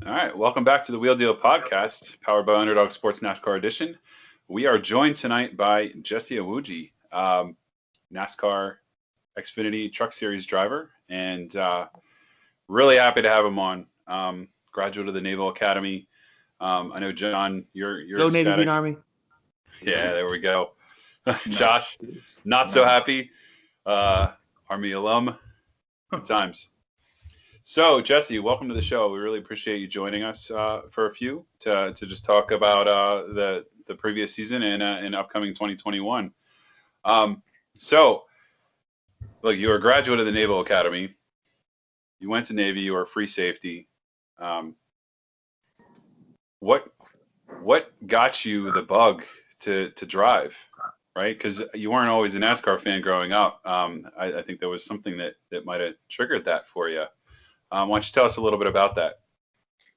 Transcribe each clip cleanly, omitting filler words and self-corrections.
All right, welcome back to the Wheel Deal Podcast, powered by Underdog Sports NASCAR Edition. We are joined tonight by Jesse Iwuji, NASCAR Xfinity Truck Series driver, and really happy to have him on. Graduate of the Naval Academy. I know, John, you're Go Navy, Bean ecstatic. Army. Yeah, there we go. Josh, not so happy. Army alum. Good times. So, Jesse, welcome to the show. We really appreciate you joining us for a few to just talk about the previous season and upcoming 2021. So, look, you were a graduate of the Naval Academy. You went to Navy. You were a free safety. What got you the bug to drive, right? Because you weren't always a NASCAR fan growing up. I think there was something that might have triggered that for you. Why don't you tell us a little bit about that?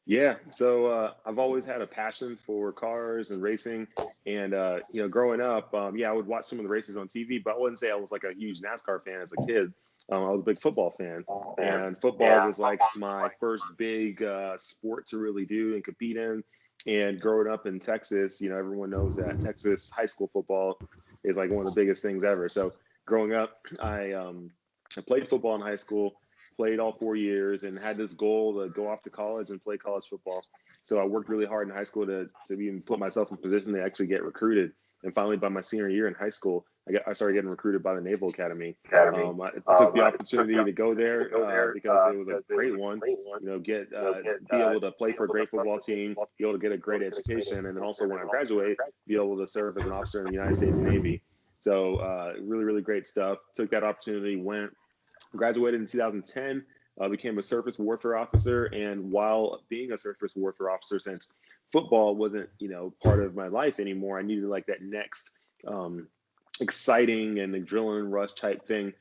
Yeah, so I've always had a passion for cars and racing, and growing up, I would watch some of the races on TV, but I wouldn't say I was like a huge NASCAR fan as a kid. I was a big football fan, and football was like my first big sport to really do and compete in. And growing up in Texas, everyone knows that Texas high school football is like one of the biggest things ever. So growing up, I played football in high school, played all 4 years, and had this goal to go off to college and play college football. So I worked really hard in high school to even put myself in position to actually get recruited. And finally, by my senior year in high school, I started getting recruited by the Naval Academy. I took the opportunity to go there because it was a great one. Be able to play for a great football team, be able to get a great education, and then also when I graduate, be able to serve as an officer in the United States Navy. So really, really great stuff. Took that opportunity, graduated in 2010, became a surface warfare officer. And while being a surface warfare officer, since football wasn't, part of my life anymore, I needed like that next exciting and adrenaline rush type thing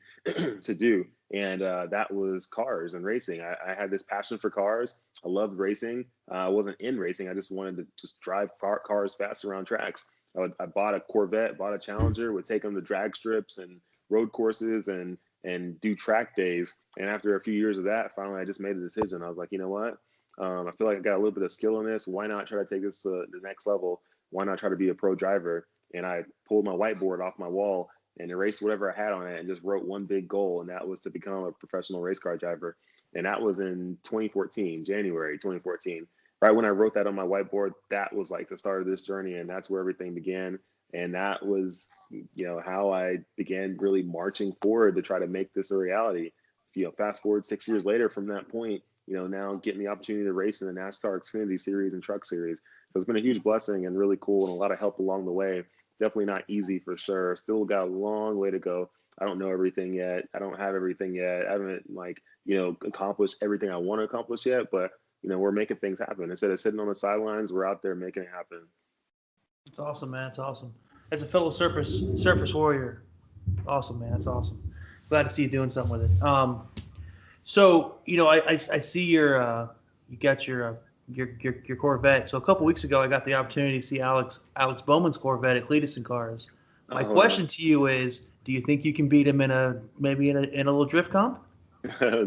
to do. And that was cars and racing. I had this passion for cars. I loved racing. I wasn't in racing. I just wanted to just drive cars fast around tracks. I bought a Corvette, bought a Challenger, would take them to drag strips and road courses and do track days. And after a few years of that, finally, I just made a decision. I was like, you know what? I feel like I got a little bit of skill in this. Why not try to take this to the next level? Why not try to be a pro driver? And I pulled my whiteboard off my wall and erased whatever I had on it and just wrote one big goal. And that was to become a professional race car driver. And that was in 2014, January 2014. Right when I wrote that on my whiteboard, that was like the start of this journey. And that's where everything began. And that was, how I began really marching forward to try to make this a reality. Fast forward 6 years later from that point, now getting the opportunity to race in the NASCAR Xfinity Series and Truck Series. So it's been a huge blessing and really cool and a lot of help along the way. Definitely not easy for sure. Still got a long way to go. I don't know everything yet. I don't have everything yet. I haven't accomplished everything I want to accomplish yet, but we're making things happen. Instead of sitting on the sidelines, we're out there making it happen. It's awesome, man. It's awesome. As a fellow surface warrior, awesome, man. That's awesome. Glad to see you doing something with it. So I see you got your Corvette. So a couple weeks ago, I got the opportunity to see Alex Bowman's Corvette at Cleetus and Cars. My question to you is, do you think you can beat him in a little drift comp?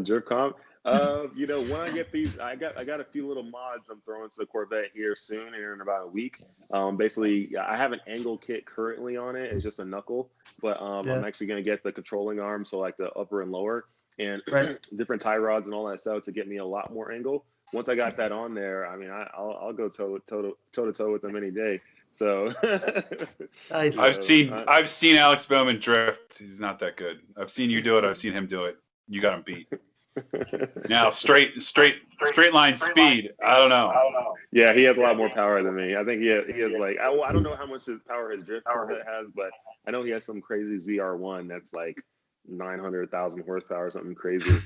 Drift comp. When I get these, I got a few little mods I'm throwing to the Corvette here soon, in about a week. Basically, I have an angle kit currently on it. It's just a knuckle, but I'm actually going to get the controlling arm, so like the upper and lower, and different tie rods and all that stuff to get me a lot more angle. Once I got that on there, I mean, I'll go toe to toe with them any day. So Nice. I've seen Alex Bowman drift. He's not that good. I've seen you do it. I've seen him do it. You got him beat. Now straight line speed. I don't know. Yeah, he has a lot more power than me. I think he has like I don't know how much power his drift Corvette has, but I know he has some crazy ZR1 that's like 900,000 horsepower or something crazy.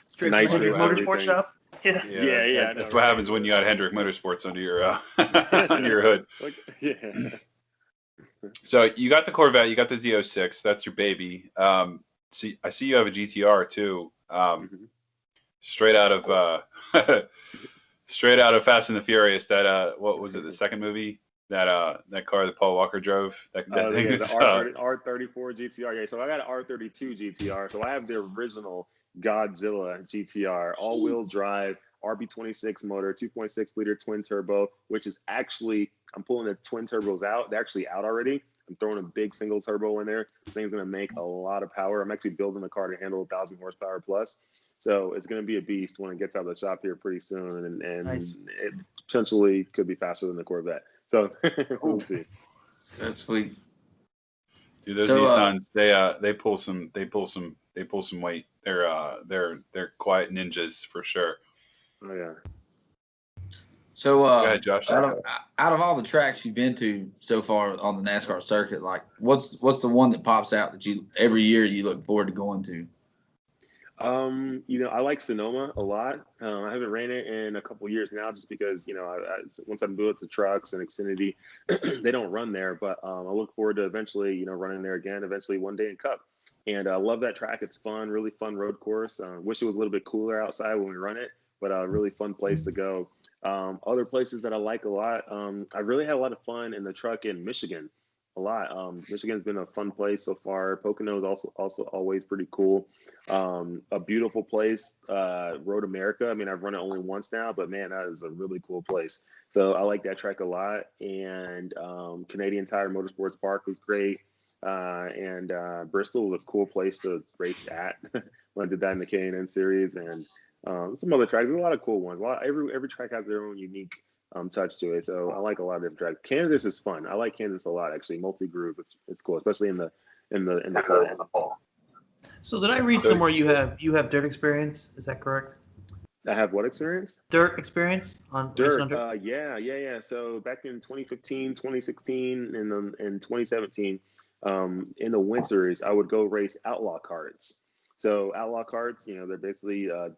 Straight from Hendrick Motorsport Shop. Yeah. That's what happens when you got Hendrick Motorsports under your under your hood. So you got the Corvette, you got the Z06. That's your baby. So I see you have a GTR too. Straight out of Fast and the Furious. That what was it? The second movie? That car that Paul Walker drove. That thing is R34 GTR. Yeah, so I got an R32 GTR. So I have the original Godzilla GTR, all-wheel drive, RB26 motor, 2.6 liter twin turbo, which is actually, I'm pulling the twin turbos out. They're actually out already. I'm throwing a big single turbo in there. This thing's going to make a lot of power. I'm actually building the car to handle 1,000 horsepower plus. So it's going to be a beast when it gets out of the shop here pretty soon. And Nice. it potentially could be faster than the Corvette. So we'll see. That's sweet. Dude, those So, Nissans, they pull some weight. They're quiet ninjas for sure. Oh, yeah. So, Go ahead, Josh. out of all the tracks you've been to so far on the NASCAR circuit, like what's the one that pops out that you every year you look forward to going to? I like Sonoma a lot. I haven't ran it in a couple years now, just because once I move it to trucks and Xfinity, they don't run there. But I look forward to eventually, running there again. Eventually, one day in Cup. And I love that track. It's fun, really fun road course. Wish it was a little bit cooler outside when we run it, but a really fun place to go. Other places that I like a lot. I really had a lot of fun in the truck in Michigan. A lot. Michigan's been a fun place so far. Pocono is also always pretty cool. A beautiful place, Road America. I mean, I've run it only once now, but man, that is a really cool place. So I like that track a lot. And Canadian Tire Motorsports Park was great. And Bristol was a cool place to race at when I did that in the K&N series. And some other tracks. There's a lot of cool ones. Every track has their own unique touch to it. So I like a lot of different tracks. Kansas is fun. I like Kansas a lot, actually. Multi-groove, it's cool, especially in the fall. So did I read somewhere you have dirt experience? Is that correct? I have what experience? Dirt experience on Dirt. on dirt? Yeah. So back in 2015, 2016, and in 2017, in the winters, I would go race outlaw karts. So outlaw karts, they're basically a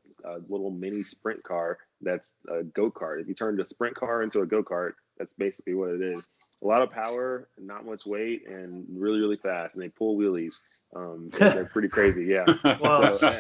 little mini sprint car that's a go-kart. If you turn the sprint car into a go-kart, that's basically what it is. A lot of power, not much weight, and really, really fast. And they pull wheelies. They're pretty crazy, yeah. Wow. So,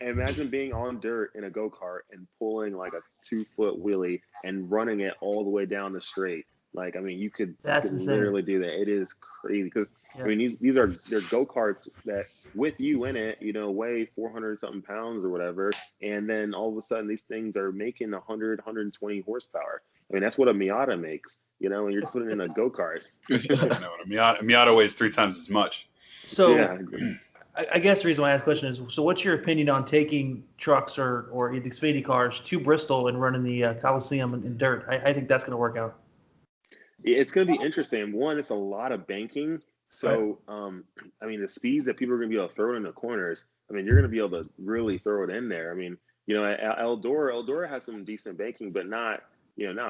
imagine being on dirt in a go-kart and pulling like a 2-foot wheelie and running it all the way down the straight. Like, I mean, you could literally do that. It is crazy because, I mean, they're go-karts that with you in it, weigh 400 something pounds or whatever. And then all of a sudden these things are making 100, 120 horsepower. I mean, that's what a Miata makes, and you're putting in a go-kart. No, a Miata weighs 3 times as much. So Yeah. I guess the reason why I asked the question is, so what's your opinion on taking trucks or the Xfinity cars to Bristol and running the Coliseum in dirt? I think that's going to work out. It's going to be interesting. One, it's a lot of banking. So, I mean, the speeds that people are going to be able to throw it in the corners, I mean, you're going to be able to really throw it in there. I mean, Eldora has some decent banking, but not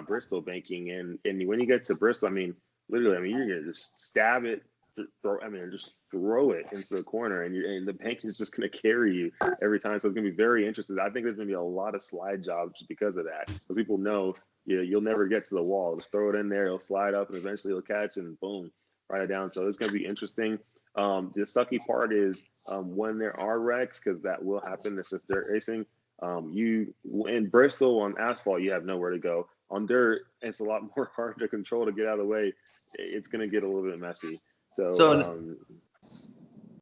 Bristol banking. And when you get to Bristol, I mean, literally, I mean, you're going to just stab it, just throw it into the corner, and the banking is just going to carry you every time. So it's going to be very interesting. I think there's going to be a lot of slide jobs because of that, because people know you'll never get to the wall. Just throw it in there, it'll slide up, and eventually it'll catch, and boom, write it down. So it's going to be interesting. The sucky part is when there are wrecks, because that will happen. It's just dirt racing. In Bristol on asphalt, you have nowhere to go. On dirt, it's a lot more hard to control to get out of the way. It's going to get a little bit messy. So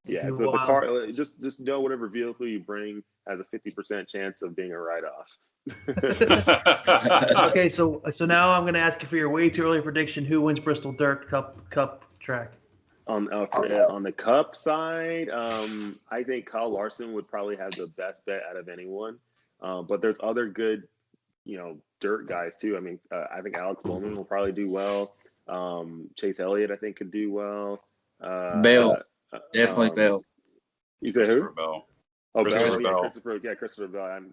the car, just know whatever vehicle you bring has a 50% chance of being a write-off. Okay, so now I'm going to ask you for your way too early prediction. Who wins Bristol Dirt Cup track? On the Cup side, I think Kyle Larson would probably have the best bet out of anyone. But there's other good, dirt guys too. I mean, I think Alex Bowman will probably do well. Chase Elliott, I think, could do well. Bell, definitely Bell. You said who? Bell. Oh, Christopher Bell. Bell. Christopher Bell. I'm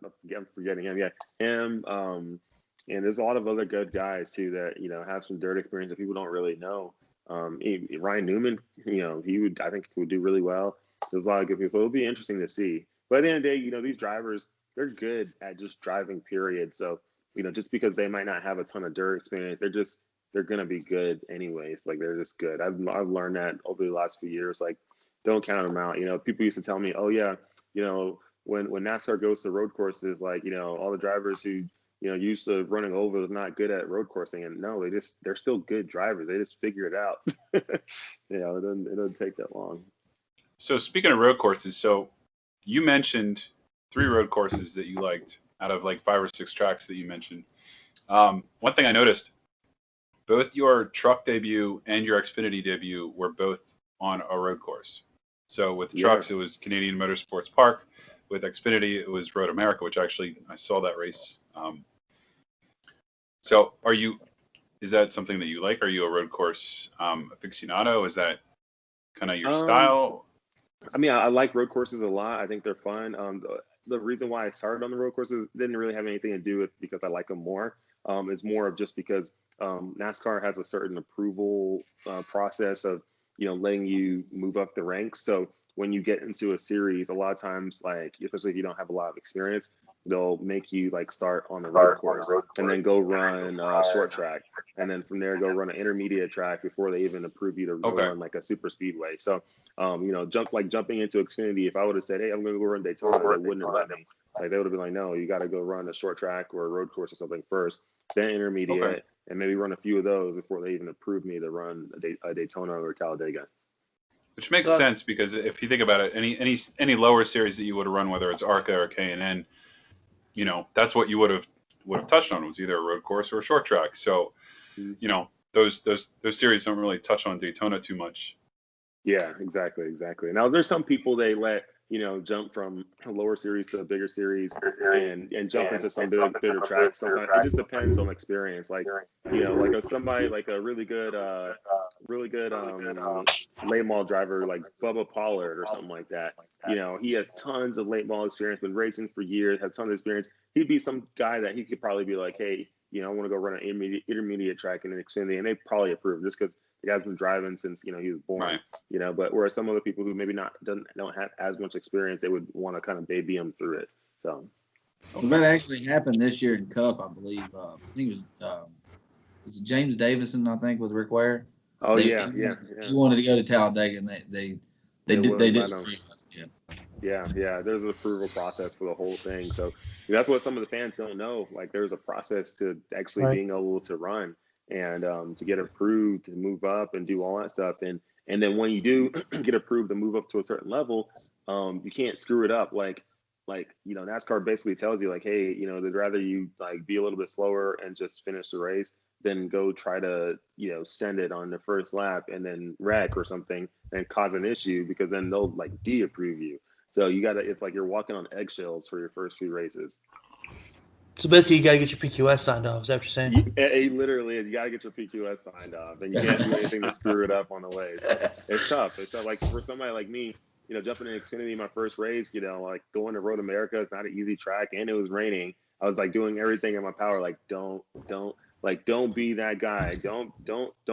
forgetting him. Yeah, him. And there's a lot of other good guys too that have some dirt experience that people don't really know. Ryan Newman, I think would do really well. There's a lot of good people. So it'll be interesting to see. But at the end of the day, these drivers, they're good at just driving, period. So, just because they might not have a ton of dirt experience, they're going to be good anyways. Like, they're just good. I've learned that over the last few years. Like, don't count them out. People used to tell me, oh yeah, when NASCAR goes to road courses, like, all the drivers who, used to running over is not good at road coursing. And no, they're still good drivers. They just figure it out. It doesn't take that long. So speaking of road courses, so you mentioned 3 road courses that you liked out of like 5 or 6 tracks that you mentioned. One thing I noticed, both your truck debut and your Xfinity debut were both on a road course. So with trucks, it was Canadian Motorsports Park. With Xfinity, it was Road America, which actually I saw that race. So is that something that you like? Are you a road course aficionado? Is that kind of your style? I mean, I like road courses a lot. I think they're fun. The reason why I started on the road courses didn't really have anything to do with because I like them more. It's more of just because NASCAR has a certain approval process of, letting you move up the ranks. So when you get into a series, a lot of times, like, especially if you don't have a lot of experience, they'll make you like start on the road course and then go run short track. And then from there, go run an intermediate track before they even approve you to run like a super speedway. So, jumping into Xfinity, if I would have said, hey, I'm going to go run Daytona, they wouldn't have let me. Like, they would have been like, no, you got to go run a short track or a road course or something first, then intermediate, and maybe run a few of those before they even approve me to run a Daytona or Talladega. Which makes sense because if you think about it, any lower series that you would have run, whether it's ARCA or K&N, that's what you would have touched on, was either a road course or a short track. So, those series don't really touch on Daytona too much. Yeah, exactly. Now, there's some people they let jump from a lower series to a bigger series and jump into some bigger tracks. Sometimes it just depends on experience. Like like somebody like a really good late model driver like Bubba Pollard or something like that. He has tons of late model experience, been racing for years, has tons of experience. He'd be some guy that he could probably be like, hey, I want to go run an intermediate track in an Xfinity, and they probably approve just because the guy's been driving since he was born. Right. But whereas some other people who maybe don't have as much experience, they would want to kind of baby them through it. So that actually happened this year in Cup, I believe. I think it was James Davison, I think, with Rick Ware. Oh, He wanted to go to Talladega, and they did. Yeah. There's an approval process for the whole thing. So that's what some of the fans don't know. Like, there's a process to actually being able to run and to get approved to move up and do all that stuff. And then when you do get approved to move up to a certain level, you can't screw it up. Like NASCAR basically tells you like, hey, they'd rather you like be a little bit slower and just finish the race than go try to send it on the first lap and then wreck or something and cause an issue, because then they'll like de-approve you. So it's like you're walking on eggshells for your first few races. So basically, you got to get your PQS signed off. Is that what you're saying? It literally is. You got to get your PQS signed off, and you can't do anything to screw it up on the way. So it's tough. Like for somebody like me, jumping in Xfinity my first race, like going to Road America is not an easy track, and it was raining. I was like doing everything in my power, like don't be that guy. Don't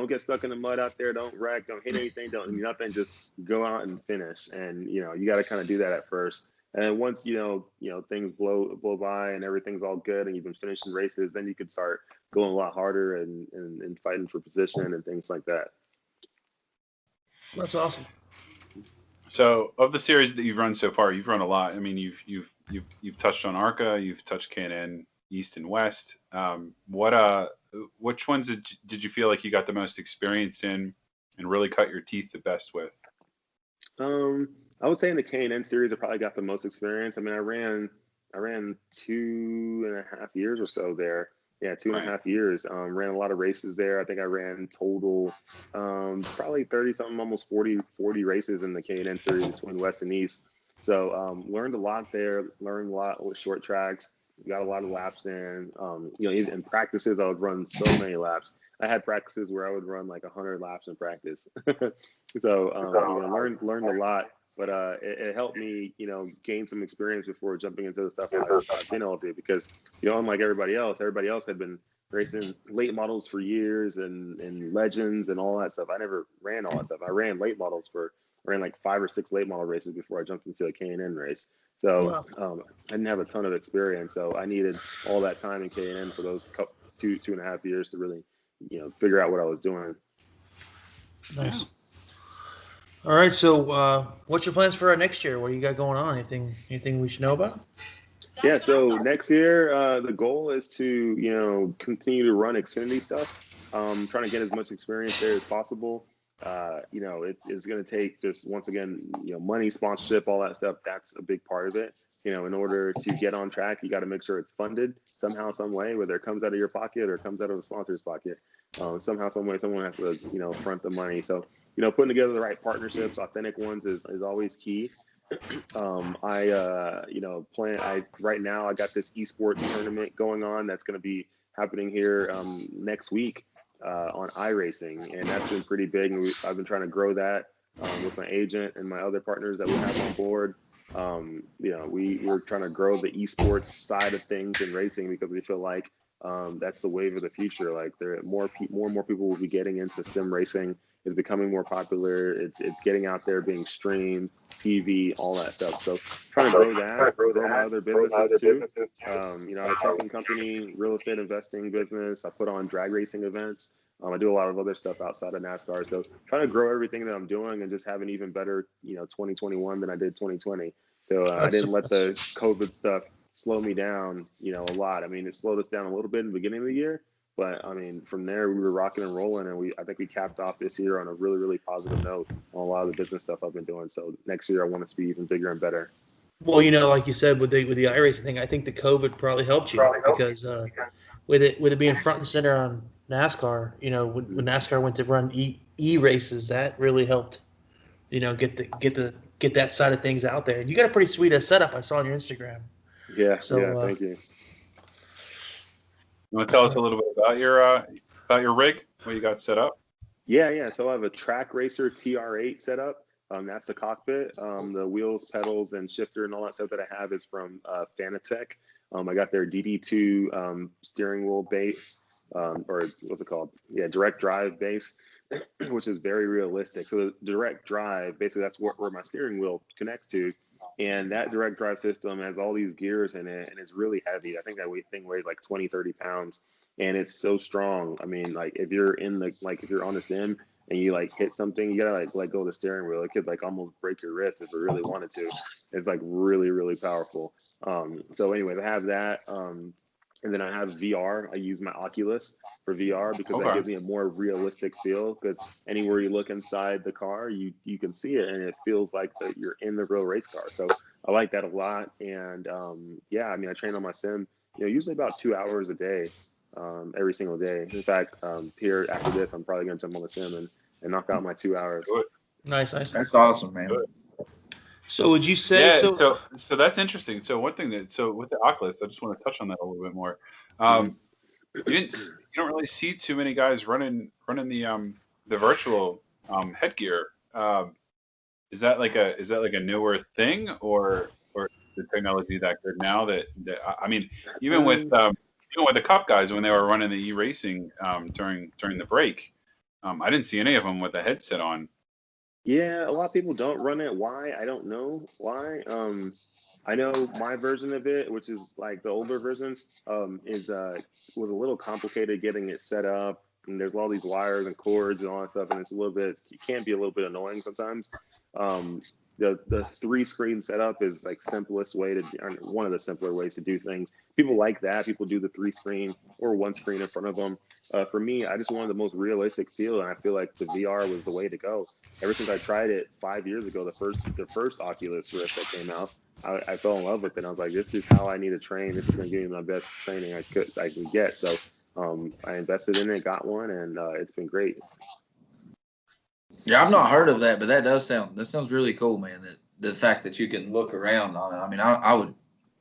get stuck in the mud out there. Don't wreck. Don't hit anything. Don't do nothing. Just go out and finish. And you got to kind of do that at first. And then once things blow by and everything's all good and you've been finishing races, then you could start going a lot harder and fighting for position and things like that. That's awesome. So, of the series that you've run so far, you've run a lot. I mean, you've touched on ARCA, you've touched K&N East and West. Which ones did you feel like you got the most experience in and really cut your teeth the best with? I would say in the K&N series, I probably got the most experience. I mean, I ran 2.5 years or so there. Yeah, 2.5 years. Ran a lot of races there. I think I ran total probably 30 something, almost 40 races in the K&N series between West and East. So learned a lot there. Learned a lot with short tracks. Got a lot of laps in. In practices, I would run so many laps. I had practices where I would run like 100 laps in practice. So learned a lot. But it helped me, gain some experience before jumping into the stuff I've been able to do. Because, unlike everybody else had been racing late models for years and legends and all that stuff. I never ran all that stuff. I ran like 5 or 6 late model races before I jumped into a K&N race. So I didn't have a ton of experience. So I needed all that time in K&N for those 2.5 years to really, figure out what I was doing. Nice. Yeah. All right, so what's your plans for next year? What do you got going on? Anything we should know about? Yeah, so next year, the goal is to, continue to run Xfinity stuff. Trying to get as much experience there as possible. you know, it's going to take just, once again, you know, money, sponsorship, all that stuff. That's a big part of it. You know, in order to get on track, you got to make sure it's funded somehow, some way, whether it comes out of your pocket or it comes out of a sponsor's pocket. Somehow, some way, someone has to, you know, front the money. So, you know, putting together the right partnerships, authentic ones is always key. You know, right now I got this esports tournament going on that's going to be happening here next week on iRacing, and that's been pretty big. And I've been trying to grow that with my agent and my other partners that we have on board. You know, we're trying to grow the esports side of things in racing because we feel like that's the wave of the future. Like more and more people will be getting into sim racing. It's becoming more popular. It's getting out there, being streamed, TV, all that stuff. So trying to grow that, grow my other businesses too. You know, I have a trucking company, real estate investing business. I put on drag racing events. I do a lot of other stuff outside of NASCAR. So trying to grow everything that I'm doing and just have an even better, you know, 2021 than I did 2020. So I didn't let the COVID stuff slow me down, you know, a lot. I mean, it slowed us down a little bit in the beginning of the year. But I mean, from there we were rocking and rolling, and I think we capped off this year on a really, really positive note on a lot of the business stuff I've been doing. So next year I want it to be even bigger and better. Well, you know, like you said with the iRacing thing, I think the COVID probably helped you because with it being front and center on NASCAR, you know, when NASCAR went to run e races, that really helped, you know, get that side of things out there. And you got a pretty sweet setup I saw on your Instagram. Yeah, so, yeah, thank you. You want to tell us a little bit about your rig, what you got set up? Yeah. So I have a Track Racer TR8 set up. That's the cockpit. The wheels, pedals, and shifter and all that stuff that I have is from Fanatec. I got their DD2 steering wheel base, or what's it called? Yeah, direct drive base, which is very realistic. So the direct drive, basically that's where my steering wheel connects to. And that direct drive system has all these gears in it, and it's really heavy. I think that thing weighs like 20, 30 pounds, and it's so strong. I mean, like if you're if you're on the sim and you like hit something, you gotta like let go of the steering wheel. It could like almost break your wrist if it really wanted to. It's like really, really powerful. So anyway, I have that. And then I have VR. I use my Oculus for VR because that gives me a more realistic feel. Because anywhere you look inside the car, you can see it, and it feels like that you're in the real race car. So I like that a lot. And yeah, I mean, I train on my sim, you know, usually about 2 hours a day, every single day. In fact, here after this, I'm probably gonna jump on the sim and knock out my 2 hours. Nice. That's awesome, man. So would you say so that's interesting. So one thing with the Oculus, I just want to touch on that a little bit more. You don't really see too many guys running the virtual headgear. Is that like a newer thing, or the technology that good now that I mean, even with the Cup guys when they were running the e-racing during the break, I didn't see any of them with a headset on. Yeah, a lot of people don't run it. Why? I don't know why. I know my version of it, which is like the older version, was a little complicated getting it set up. And there's all these wires and cords and all that stuff, and it can be a little bit annoying sometimes. The 3-screen setup is like one of the simpler ways to do things. People like that. People do the 3-screen or 1 screen in front of them. For me, I just wanted the most realistic feel, and I feel like the VR was the way to go. Ever since I tried it 5 years ago, the first Oculus Rift that came out, I fell in love with it. I was like, this is how I need to train. This is going to give me my best training I can get. So I invested in it, got one, and it's been great. Yeah, I've not heard of that, but that sounds really cool, man. The fact that you can look around on it. I mean, I would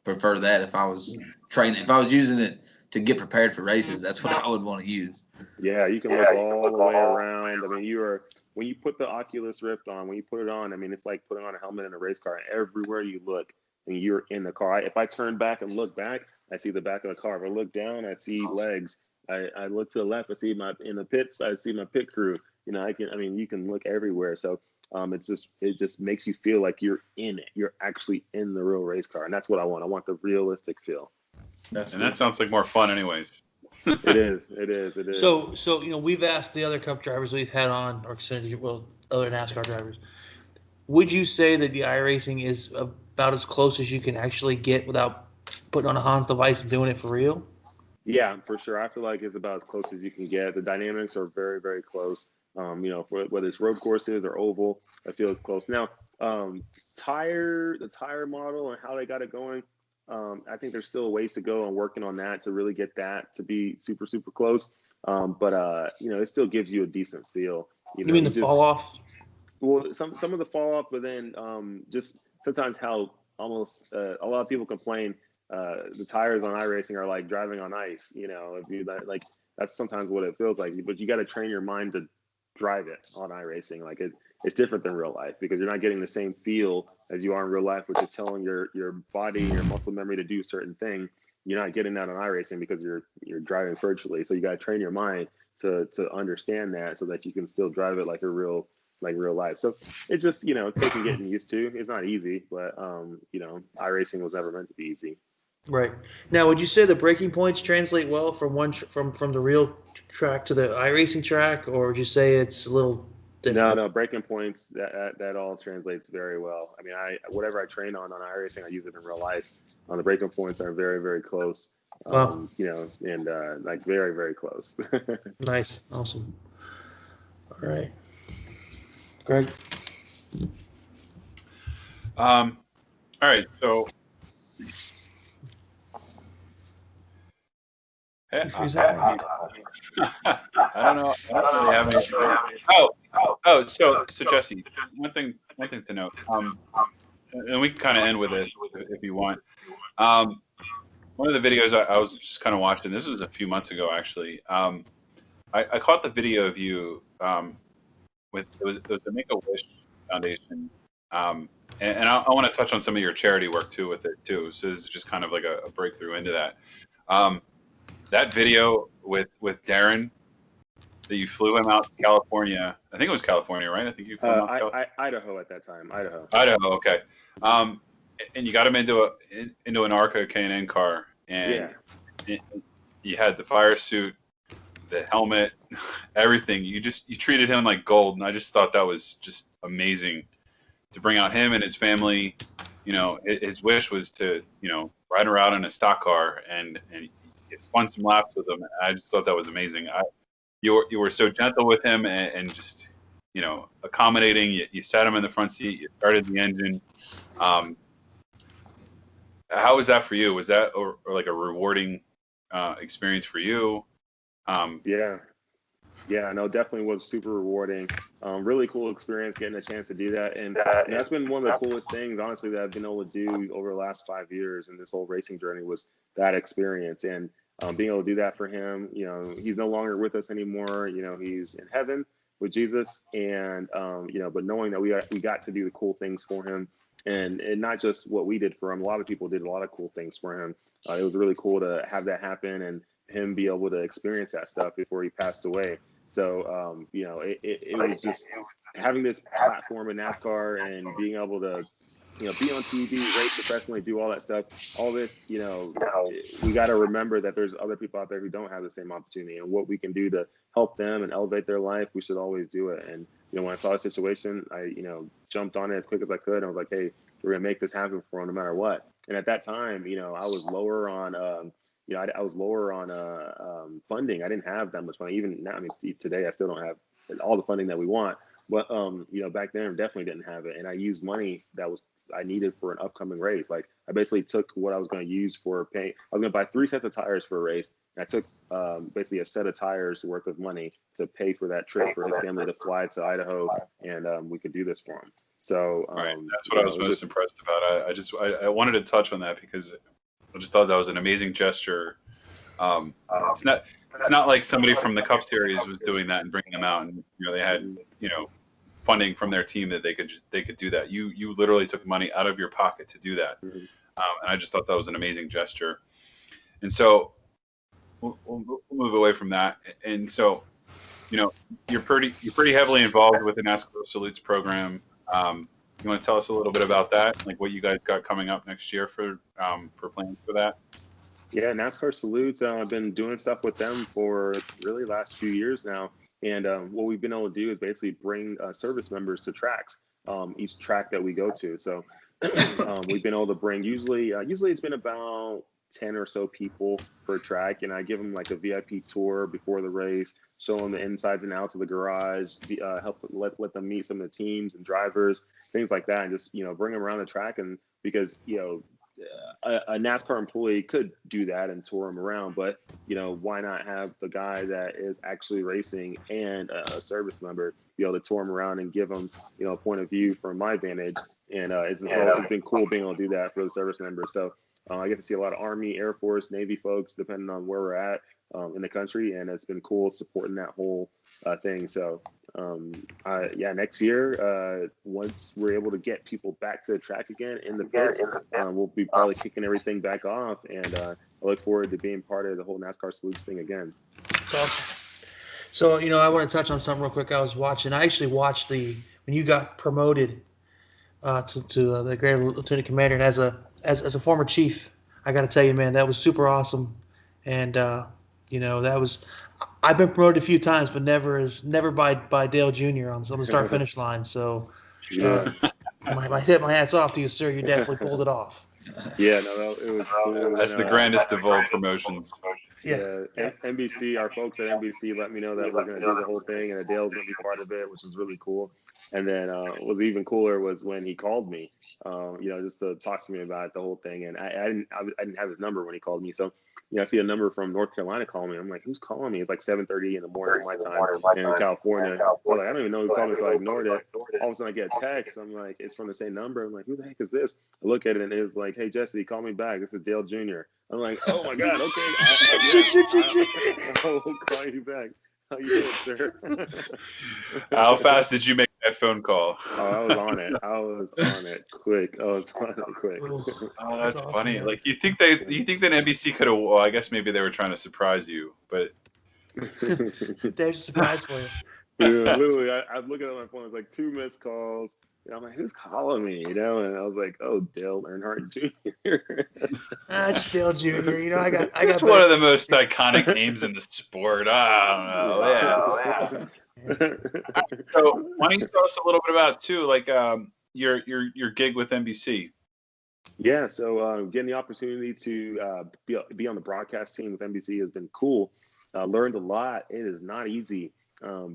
prefer that if I was training. If I was using it to get prepared for races, that's what I would want to use. Yeah, you can look all the way around. I mean, when you put the Oculus Rift on, when you put it on, I mean, it's like putting on a helmet in a race car. Everywhere you look, and you're in the car. If I turn back and look back, I see the back of the car. If I look down, I see legs. I look to the left, I see in the pits, I see my pit crew. You know, you can look everywhere. So it just makes you feel like you're in it. You're actually in the real race car. And that's what I want. I want the realistic feel. That sounds like more fun anyways. It is. So, you know, we've asked the other Cup drivers we've had on, or other NASCAR drivers, would you say that the iRacing is about as close as you can actually get without putting on a Hans device and doing it for real? Yeah, for sure. I feel like it's about as close as you can get. The dynamics are very, very close. whether it's road courses or oval, I feel it's close. Now, the tire model and how they got it going, I think there's still a ways to go and working on that to really get that to be super, super close. But it still gives you a decent feel. You mean the fall off? Well, some of the fall off, but then just sometimes how almost a lot of people complain the tires on iRacing are like driving on ice. If you like, that's sometimes what it feels like. But you got to train your mind to drive it on iRacing. Like it's different than real life because you're not getting the same feel as you are in real life, which is telling your body and your muscle memory to do a certain thing. You're not getting that on iRacing because you're driving virtually. So you got to train your mind to understand that so that you can still drive it like real life. So it's just taking getting used to. It's not easy, but iRacing was never meant to be easy. Right. Now, would you say the braking points translate well from from the real track to the iRacing track, or would you say it's a little different? No, braking points that all translates very well. I mean, whatever I train on iRacing, I use it in real life. The braking points are very, very close. Wow. And like very, very close. Nice. Awesome. All right. Greg. All right. So, I don't know. I don't really have any. So Jesse, one thing to note. And we can kind of end with this if you want. One of the videos I was just kind of watching. This was a few months ago, actually. I caught the video of you with it was the Make-A-Wish Foundation, and I want to touch on some of your charity work too with it too. So this is just kind of like a breakthrough into that. That video with Darren, that you flew him out to California. I think it was California, right? I think you flew him out to California. Idaho at that time. Idaho, okay. And you got him into an ARCA K&N car, and you had the fire suit, the helmet, everything. You treated him like gold, and I just thought that was just amazing to bring out him and his family. His wish was to ride around in a stock car and spun some laps with him. I just thought that was amazing. You were so gentle with him and just accommodating. You sat him in the front seat. You started the engine. How was that for you? Was that or like a rewarding experience for you? No, definitely was super rewarding. Really cool experience getting a chance to do that, and that's been one of the coolest things, honestly, that I've been able to do over the last 5 years in this whole racing journey was that experience. And being able to do that for him, he's no longer with us anymore. He's in heaven with Jesus, and but knowing that we got to do the cool things for him, and not just what we did for him. A lot of people did a lot of cool things for him. It was really cool to have that happen and him be able to experience that stuff before he passed away. So, it was just having this platform in NASCAR and being able to, be on TV, race professionally, do all that stuff. All this, we got to remember that there's other people out there who don't have the same opportunity, and what we can do to help them and elevate their life, we should always do it. And, when I saw a situation, I, jumped on it as quick as I could. And I was like, hey, we're going to make this happen for him no matter what. And at that time, I was lower on, I was lower on funding. I didn't have that much money. Even now, today I still don't have all the funding that we want. But back then I definitely didn't have it, and I used money that I needed for an upcoming race. Like I basically took what I was going to use for paying. I was going to buy 3 sets of tires for a race, and I took basically a set of tires worth of money to pay for that trip for his family to fly to Idaho, and we could do this for him. So right, that's what I was most impressed about. I wanted to touch on that because I just thought that was an amazing gesture. It's not like somebody from the Cup Series was doing that and bringing them out, and they had funding from their team that they could do that. You literally took money out of your pocket to do that, and I just thought that was an amazing gesture. And so we'll move away from that. And so you're pretty heavily involved with the NASCAR Salutes program. You want to tell us a little bit about that, like what you guys got coming up next year for plans for that? Yeah, NASCAR Salutes. I've been doing stuff with them for really last few years now. And what we've been able to do is basically bring service members to tracks, each track that we go to. So we've been able to bring usually it's been about 10 or so people per track, and I give them like a VIP tour before the race, show them the insides and outs of the garage, help let them meet some of the teams and drivers, things like that, and just bring them around the track. And because a NASCAR employee could do that and tour them around, but why not have the guy that is actually racing and a service member be able to tour them around and give them a point of view from my vantage. And it's been cool being able to do that for the service members. So I get to see a lot of Army, Air Force, Navy folks, depending on where we're at in the country, and it's been cool supporting that whole thing. So next year, once we're able to get people back to the track again in the pits, we'll be probably kicking everything back off, and I look forward to being part of the whole NASCAR Salutes thing again. That's awesome. So, I want to touch on something real quick. I actually watched when you got promoted to the Grade Lieutenant Commander, and as a former chief, I got to tell you, man, that was super awesome. And that was, I've been promoted a few times, but never by Dale Jr. on the start finish line. So my hats off to you, sir. You definitely pulled it off. Yeah, no, it was cool. That's the grandest of all promotions. Yeah, NBC, our folks at NBC let me know that we're going to do the whole thing, and Dale's going to be part of it, which is really cool. And then what was even cooler was when he called me, just to talk to me about the whole thing. And I didn't have his number when he called me, so I see a number from North Carolina calling me. I'm like, who's calling me? It's like 7:30 in the morning my time in California. I'm like, I don't even know who's calling me, so I ignored it. All of a sudden, I get a text. I'm like, it's from the same number. I'm like, who the heck is this? I look at it, and it's like, hey, Jesse, call me back. This is Dale Jr. I'm like, oh my God, okay. I'll call you back. How you doing, sir? How fast did you make that phone call? Oh, I was on it quick. Oh, that's awesome, funny. Man. Like you think that NBC could have? Well, I guess maybe they were trying to surprise you, but there's a surprise for you. Yeah, literally, I was looking at my phone. It's like 2 missed calls. I'm like, who's calling me? And I was like, oh, Dale Earnhardt Jr. Just Dale Jr. I got It's one of the most iconic names in the sport. I don't know. Yeah. So why don't you tell us a little bit about too, like your gig with NBC? Yeah, so getting the opportunity to be on the broadcast team with NBC has been cool. Learned a lot. It is not easy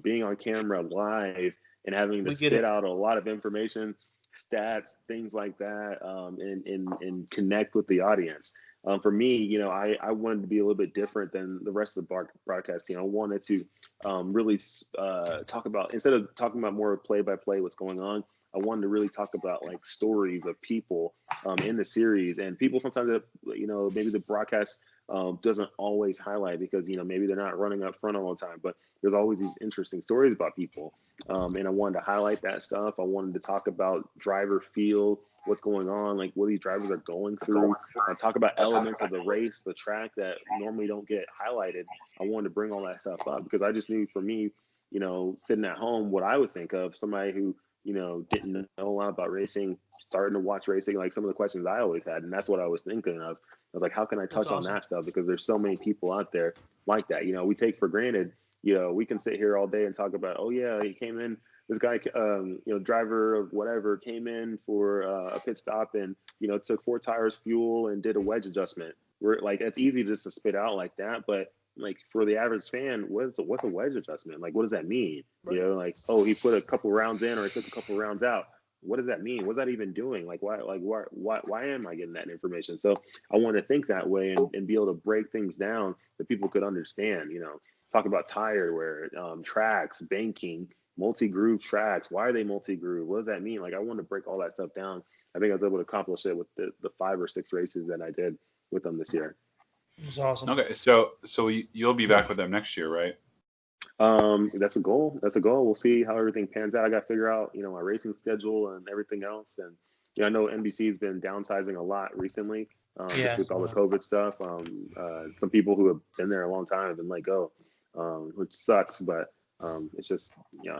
being on camera live and having to spit out a lot of information, stats, things like that, and connect with the audience. For me, I wanted to be a little bit different than the rest of the broadcast team. I wanted to really talk about, instead of talking about more play-by-play what's going on, I wanted to really talk about like stories of people in the series, and people sometimes that, maybe the broadcast doesn't always highlight because, maybe they're not running up front all the time, but there's always these interesting stories about people. And I wanted to highlight that stuff. I wanted to talk about driver feel, what's going on, like what these drivers are going through. Talk about elements of the race, the track that normally don't get highlighted. I wanted to bring all that stuff up because I just knew for me, sitting at home, what I would think of somebody who, didn't know a lot about racing, starting to watch racing, like some of the questions I always had. And that's what I was thinking of. I was like, how can I touch on that stuff? Because there's so many people out there like that. We take for granted, we can sit here all day and talk about, oh yeah, he came in, this guy, driver of whatever came in for a pit stop and, took 4 tires fuel and did a wedge adjustment. We're like, it's easy just to spit out like that. But like for the average fan, what's a wedge adjustment? Like, what does that mean? Right. Like, oh, he put a couple rounds in or he took a couple rounds out. What does that mean? What's that even doing? Like, why am I getting that information? So I want to think that way and be able to break things down that people could understand, talk about tire wear, tracks, banking, multi-groove tracks. Why are they multi-groove? What does that mean? Like, I want to break all that stuff down. I think I was able to accomplish it with the 5 or 6 races that I did with them this year. It was awesome. Okay, so you'll be back with them next year, right? That's a goal. We'll see how everything pans out. I got to figure out, my racing schedule and everything else. And, I know NBC has been downsizing a lot recently, just with all the COVID stuff. Some people who have been there a long time have been let go, which sucks, but it's just,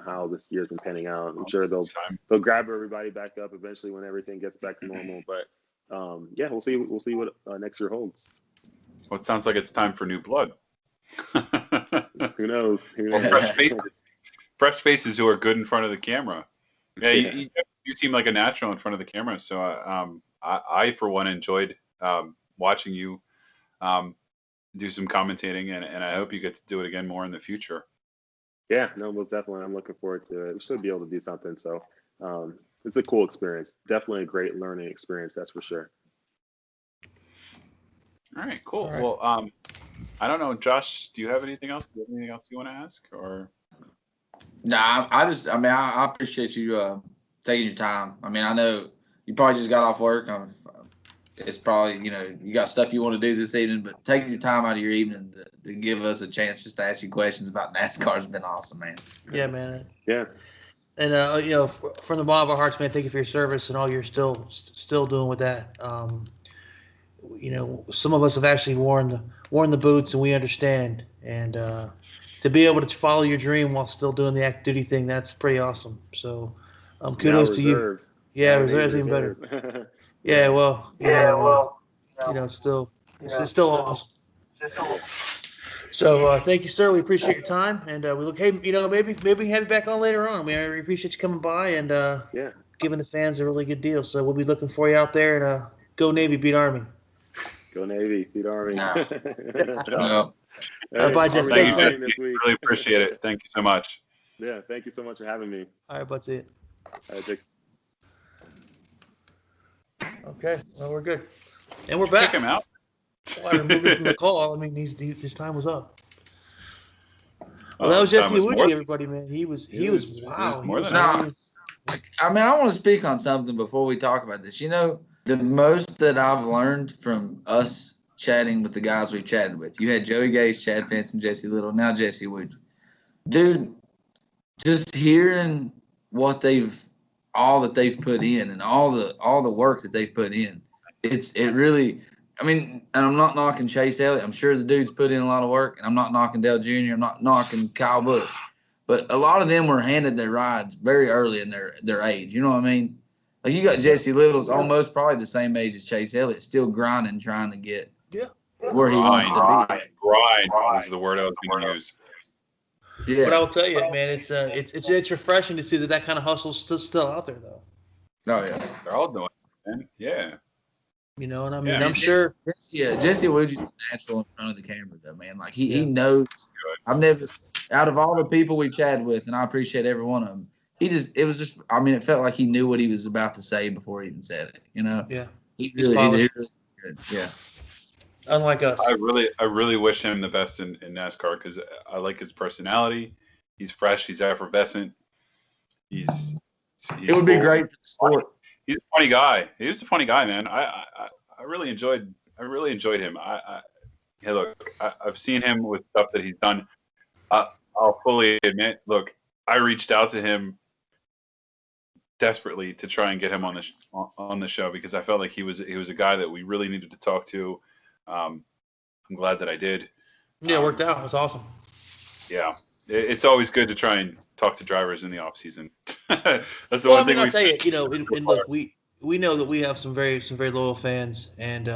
how this year's been panning out. I'm sure they'll grab everybody back up eventually when everything gets back to normal. But, we'll see what next year holds. Well, it sounds like it's time for new blood. Who knows? Fresh faces who are good in front of the camera. Yeah, you seem like a natural in front of the camera. So I for one enjoyed watching you do some commentating, and I hope you get to do it again more in the future. Yeah, no, most definitely. I'm looking forward to it. We should be able to do something. So it's a cool experience. Definitely a great learning experience, that's for sure. All right, cool. All right. Well, I don't know, Josh. Do you have anything else? Do you have anything else you want to ask? Or Nah, I appreciate you taking your time. I mean, I know you probably just got off work. It's probably, you got stuff you want to do this evening, but taking your time out of your evening to give us a chance just to ask you questions about NASCAR has been awesome, man. Yeah, man. Yeah. And from the bottom of our hearts, man, thank you for your service and all you're still doing with that. Some of us have actually worn the boots, and we understand. And to be able to follow your dream while still doing the active duty thing, that's pretty awesome. So, kudos to you. Yeah, reserves even better. Yeah, well, it's still awesome. So thank you, sir. We appreciate your time, and we look. Hey, maybe we can have you back on later on. We appreciate you coming by and giving the fans a really good deal. So we'll be looking for you out there, and go Navy, beat Army. Go Navy, beat Army. No. Hey, Bye, Jeff. thank Thanks, you, man. guys. Really appreciate it. Thank you so much. Yeah, thank you so much for having me. All right, bud. See you. All right, take Okay, well, we're good, and we're back. Kick him out. Well, I removed him from the call. I mean, his time was up. Well, Oh, that was time Jesse was Awuji, more- everybody, man. He was wow. more than that. I mean, I want to speak on something before we talk about this. The most that I've learned from us chatting with the guys we've chatted with. You had Joey Gage, Chad Fenton, Jesse Little, now Jesse Awuji. Dude, just hearing all that they've put in and all the work that they've put in, it really. I mean, and I'm not knocking Chase Elliott. I'm sure the dude's put in a lot of work, and I'm not knocking Dale Jr. I'm not knocking Kyle Busch. But a lot of them were handed their rides very early in their age. You know what I mean? Like, you got Jesse Little's almost probably the same age as Chase Elliott, still grinding, trying to get where he wants to be. Grind was the word I was going to use. Yeah. But I will tell you, man, it's refreshing to see that kind of hustle's still out there, though. Oh, yeah. They're all doing it, man. Yeah. And I mean, Yeah, I'm sure. Jesse Awuji's natural in front of the camera, though, man. Like, he knows. Out of all the people we chatted with, and I appreciate every one of them, it felt like he knew what he was about to say before he even said it, Yeah. He really good. Yeah. Unlike us. I really wish him the best in NASCAR because I like his personality. He's fresh. He's effervescent. It would be great for the sport. He's a funny guy. He was a funny guy, man. I really enjoyed him. Hey, look, I've seen him with stuff that he's done. I'll fully admit, look, I reached out to him desperately to try and get him on the show because I felt like he was a guy that we really needed to talk to. I'm glad that I did. Yeah, it worked out. It was awesome. Yeah, it's always good to try and talk to drivers in the off season. That's the one thing. I'll tell you, and look, we know that we have some very loyal fans, and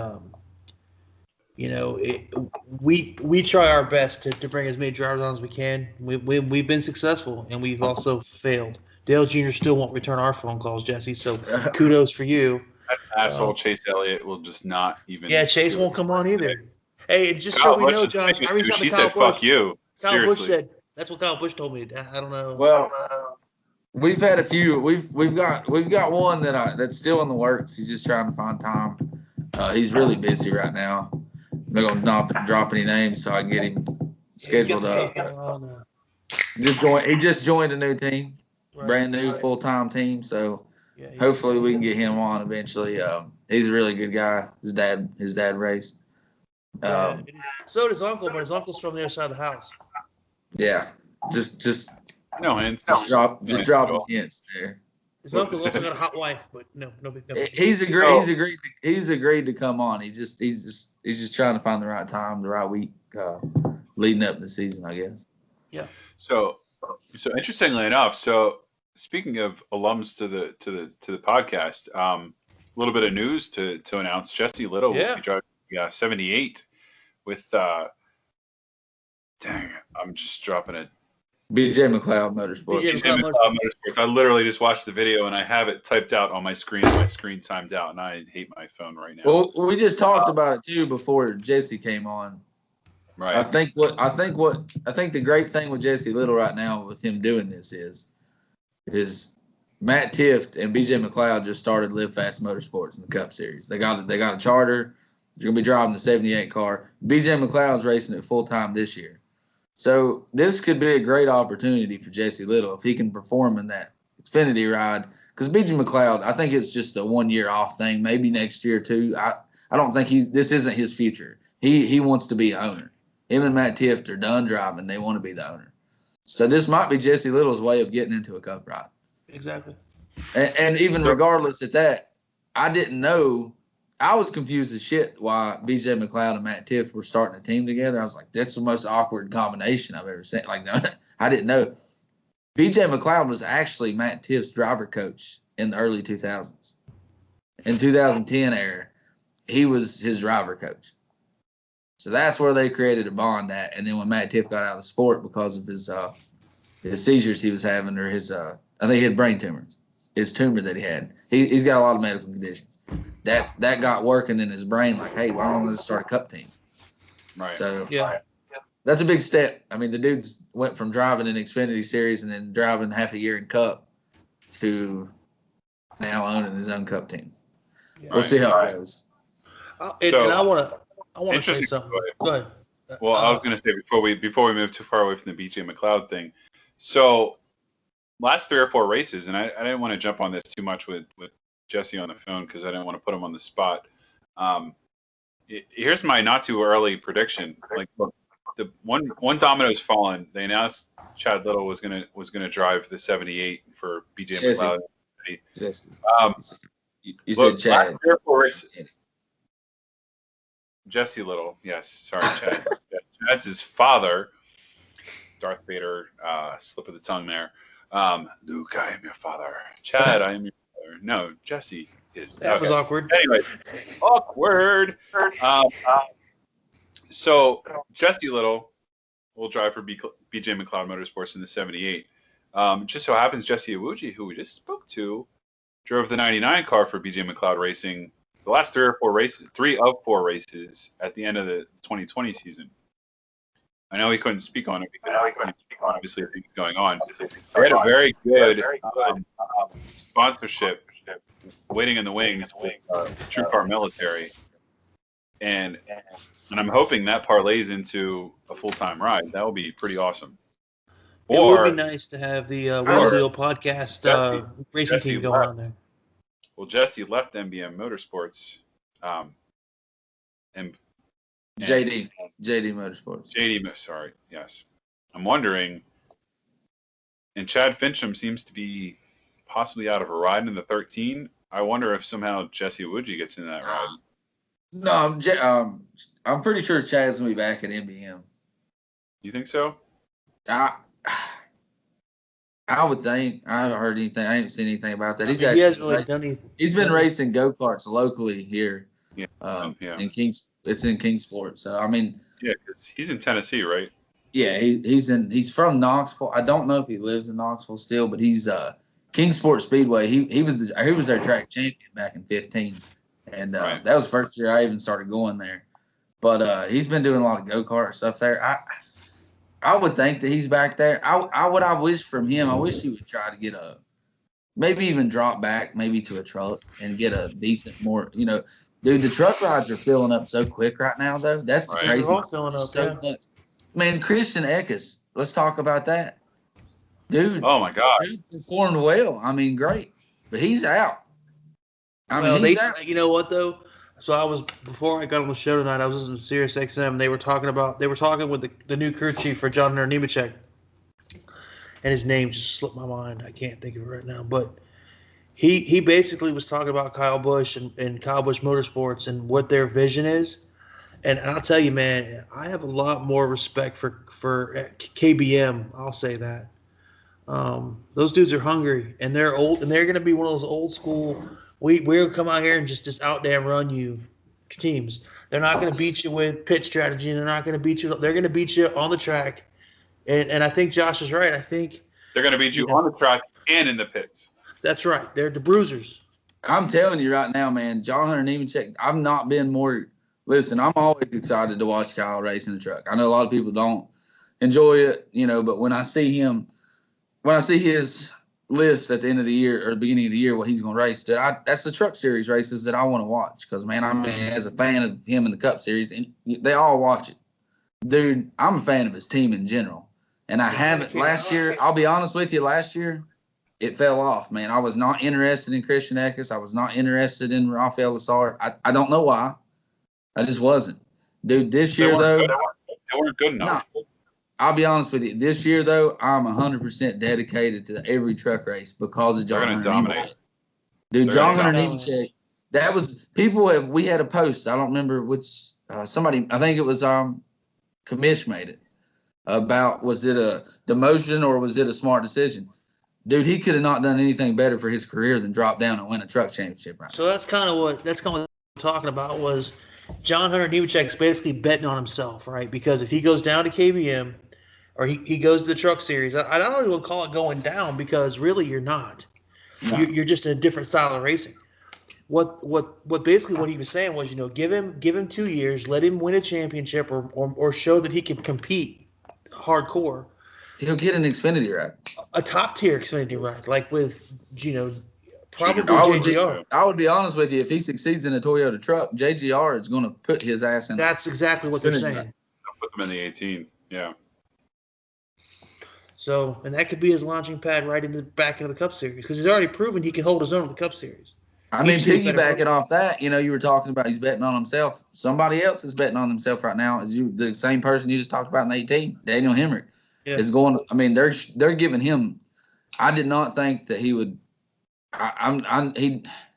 we try our best to bring as many drivers on as we can. We've been successful, and we've also failed. Dale Jr. still won't return our phone calls, Jesse. So kudos for you. That asshole Chase Elliott will just not even. Yeah, Chase won't come on either. Hey, just so we know, Josh, I reached out to Kyle Busch. Fuck you. Kyle Seriously. Busch said that's what Kyle Busch told me. I don't know. Well, we've had a few. We've got one that's still in the works. He's just trying to find time. He's really busy right now. I'm not gonna drop any names so I can get him scheduled up. He just joined a new team, brand new full-time team. So hopefully we can get him on eventually. He's a really good guy. His dad raced. So does Uncle, but his uncle's from the other side of the house. Yeah, just no hints. Just dropping hints there. His uncle also got a hot wife, but no big. He's agreed to come on. He's just trying to find the right time, the right week, leading up to the season, I guess. Yeah. So interestingly enough, speaking of alums to the podcast, a little bit of news to announce. Jesse Little will be driving 78 with dang, I'm just dropping it. BJ McLeod Motorsports. BJ McLeod Motorsports. I literally just watched the video and I have it typed out on my screen. My screen timed out, and I hate my phone right now. Well, we just talked about it too before Jesse came on. Right. I think the great thing with Jesse Little right now with him doing this is Matt Tifft and BJ McLeod just started Live Fast Motorsports in the Cup Series. They got a charter. They're gonna be driving the 78 car. BJ McLeod's racing it full time this year. So this could be a great opportunity for Jesse Little if he can perform in that Xfinity ride. Because BJ McLeod, I think it's just a 1 year off thing. Maybe next year too. I don't think this isn't his future. He wants to be an owner. Him and Matt Tifft are done driving. They want to be the owner. So this might be Jesse Little's way of getting into a Cup ride. Exactly. And even regardless of that, I didn't know. I was confused as shit why BJ McLeod and Matt Tifft were starting a team together. I was like, that's the most awkward combination I've ever seen. Like, I didn't know. BJ McLeod was actually Matt Tiff's driver coach in the early 2000s. In 2010 era, he was his driver coach. So that's where they created a bond at. And then when Matt Tiff got out of the sport because of his seizures he was having, or his I think he had brain tumor, his tumor that he had. He's got a lot of medical conditions. That got working in his brain. Like, hey, why don't we start a Cup team? Right. So Yeah. that's a big step. I mean, the dudes went from driving in Xfinity Series and then driving half a year in Cup to now owning his own Cup team. We'll see how it goes. And I want to say Interesting. something. Go ahead. Well, I was going to say before we move too far away from the BJ McLeod thing. So last 3 or 4 races, and I didn't want to jump on this too much with Jesse on the phone because I didn't want to put him on the spot. Here's my not too early prediction. Like, look, the one domino's fallen. They announced Chad Little was gonna drive the 78 for BJ Jesse. McLeod. Jesse. You Look, said Chad. last 3 or 4 races. Jesse Little, yes. Sorry, Chad. Chad's his father. Darth Vader, slip of the tongue there. Luke, I am your father. Chad, I am your father. No, Jesse is. That was awkward. Anyway, awkward. So Jesse Little will drive for BJ McLeod Motorsports in the 78. Just so happens Jesse Iwuji, who we just spoke to, drove the 99 car for BJ McLeod Racing the last 3 of 4 races at the end of the 2020 season. I know he couldn't speak on it because obviously things going on. They had a very good sponsorship waiting in the wings with True Car Military, and I'm hoping that parlays into a full-time ride. That would be pretty awesome. It would be nice to have the Real Deal podcast racing Jesse team going on there. Well, Jesse left MBM Motorsports, and JD Motorsports. JD, sorry, yes. I'm wondering, and Chad Fincham seems to be possibly out of a ride in the 13. I wonder if somehow Jesse Iwuji gets in that ride. No, I'm pretty sure Chad's gonna be back at MBM. You think so? I would think. I haven't heard anything. I haven't seen anything about that. He hasn't really done anything. He's been racing go-karts locally here. Yeah. In it's in Kingsport. So I mean, yeah, because he's in Tennessee, right? Yeah, he's from Knoxville. I don't know if he lives in Knoxville still, but he's Kingsport Speedway. He was their track champion back in 2015, and Right. that was the first year I even started going there. But he's been doing a lot of go-kart stuff there. I would think that he's back there. I wish from him. I wish he would try to get maybe even drop back maybe to a truck and get a decent more. Dude, the truck rides are filling up so quick right now though. That's Right. crazy. They're all filling up, so yeah. much. Man, Christian Eckes. Let's talk about that, dude. Oh my God! Dude performed well. I mean, great, but he's out. Well, he's out. you know what though? So before I got on the show tonight, I was listening to Sirius XM. They were talking with the new crew chief for John Hunter Nemechek, and his name just slipped my mind. I can't think of it right now, but he basically was talking about Kyle Busch and Kyle Busch Motorsports and what their vision is. And I'll tell you, man, I have a lot more respect for KBM. I'll say that. Those dudes are hungry and they're old, and they're going to be one of those old school. We'll come out here and just out damn run you teams. They're not going to beat you with pit strategy. And they're not going to beat you. They're going to beat you on the track. And I think Josh is right. I think They're going to beat you on the track and in the pits. that's right. They're the bruisers. I'm telling you right now, man. John Hunter Nemechek. I've not been more listen, I'm always excited to watch Kyle race in the truck. I know a lot of people don't enjoy it, but when I see his list at the end of the year or the beginning of the year, what he's going to race, that's the Truck Series races that I want to watch. Because, man, as a fan of him in the Cup Series, and they all watch it. Dude, I'm a fan of his team in general. And I haven't last year. I'll be honest with you, last year, it fell off, man. I was not interested in Christian Eckes. I was not interested in Rafael Lessard. I don't know why. I just wasn't. Dude, this year, though. They weren't good enough. No, I'll be honest with you. This year, though, I'm 100% dedicated to every truck race because of John Hunter Nemechek. Dude, John Hunter Nemechek, that was – we had a post. I don't remember which somebody – I think it was Commish made it about was it a demotion or was it a smart decision? Dude, he could have not done anything better for his career than drop down and win a truck championship. Right? So that's kind of what we're talking about was John Hunter Nemechek's basically betting on himself, right? Because if he goes down to KBM or he goes to the Truck Series, I don't even call it going down because really you're not. No. You're just in a different style of racing. What basically what he was saying was, give him 2 years, let him win a championship or show that he can compete hardcore. He'll get an Xfinity ride. A top tier Xfinity ride, like with, probably JGR. I would be honest with you. If he succeeds in a Toyota truck, JGR is going to put his ass in. That's exactly what they're saying. I'll put them in the 18. Yeah. So, and that could be his launching pad right in the back of the Cup Series because he's already proven he can hold his own in the Cup Series. I mean, piggybacking off that, you were talking about he's betting on himself. Somebody else is betting on himself right now. The same person you just talked about in the 18, Daniel Hemrick. Yeah. Is going. I mean, they're giving him. I did not think that he would.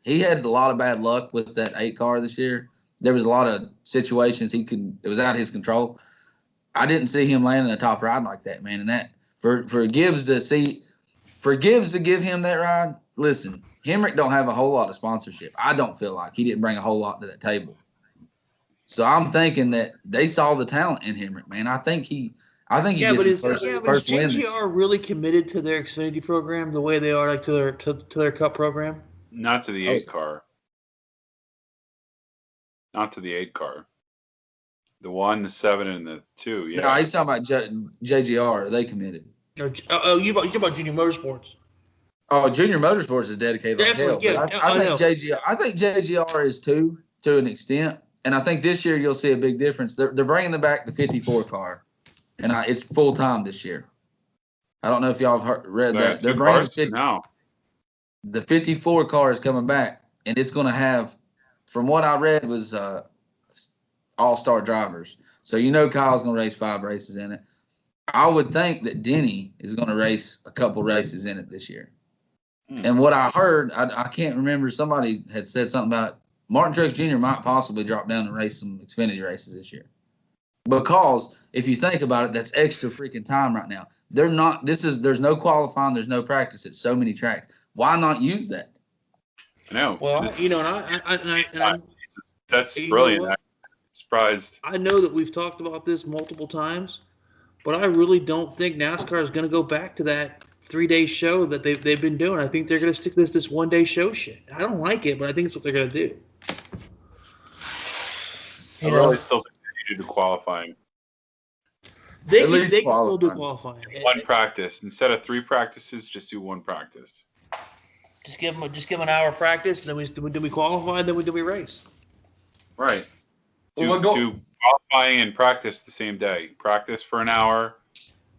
He had a lot of bad luck with that 8 car this year. There was a lot of situations it was out of his control. I didn't see him landing a top ride like that, man. And that for Gibbs to give him that ride. Listen, Hemrick don't have a whole lot of sponsorship. I don't feel like he didn't bring a whole lot to that table. So I'm thinking that they saw the talent in Hemrick, man. I think he gets his first win. Is JGR really committed to their Xfinity program the way they are, like to their Cup program? Not to the 8 car. Not to the 8 car. The 1, the 7, and the 2. Yeah. No, he's talking about JGR. Are they committed? You talking about Junior Motorsports? Oh, Junior Motorsports is dedicated like hell. Yeah, I think JGR is too, to an extent, and I think this year you'll see a big difference. They're bringing back the 54 car. And it's full time this year. I don't know if y'all have read that. They're bringing the 54 car is coming back, and it's going to have, from what I read, was all-star drivers. So Kyle's going to race 5 races in it. I would think that Denny is going to race a couple races in it this year. And what I heard, I can't remember. Somebody had said something about it. Martin Truex Jr. might possibly drop down and race some Xfinity races this year. Because if you think about it, that's extra freaking time right now. There's no qualifying, there's no practice. It's so many tracks. Why not use that? I know. Well, that's brilliant. I'm surprised. I know that we've talked about this multiple times, but I really don't think NASCAR is going to go back to that 3-day show that they've been doing. I think they're going to stick to this 1-day show shit. I don't like it, but I think it's what they're going to do. I really still think they do qualifying. They can still do qualifying. 1 practice instead of 3 practices. Just do 1 practice. Just give them an hour practice, and then we qualify, and then we race. Right. Do qualifying and practice the same day. Practice for an hour.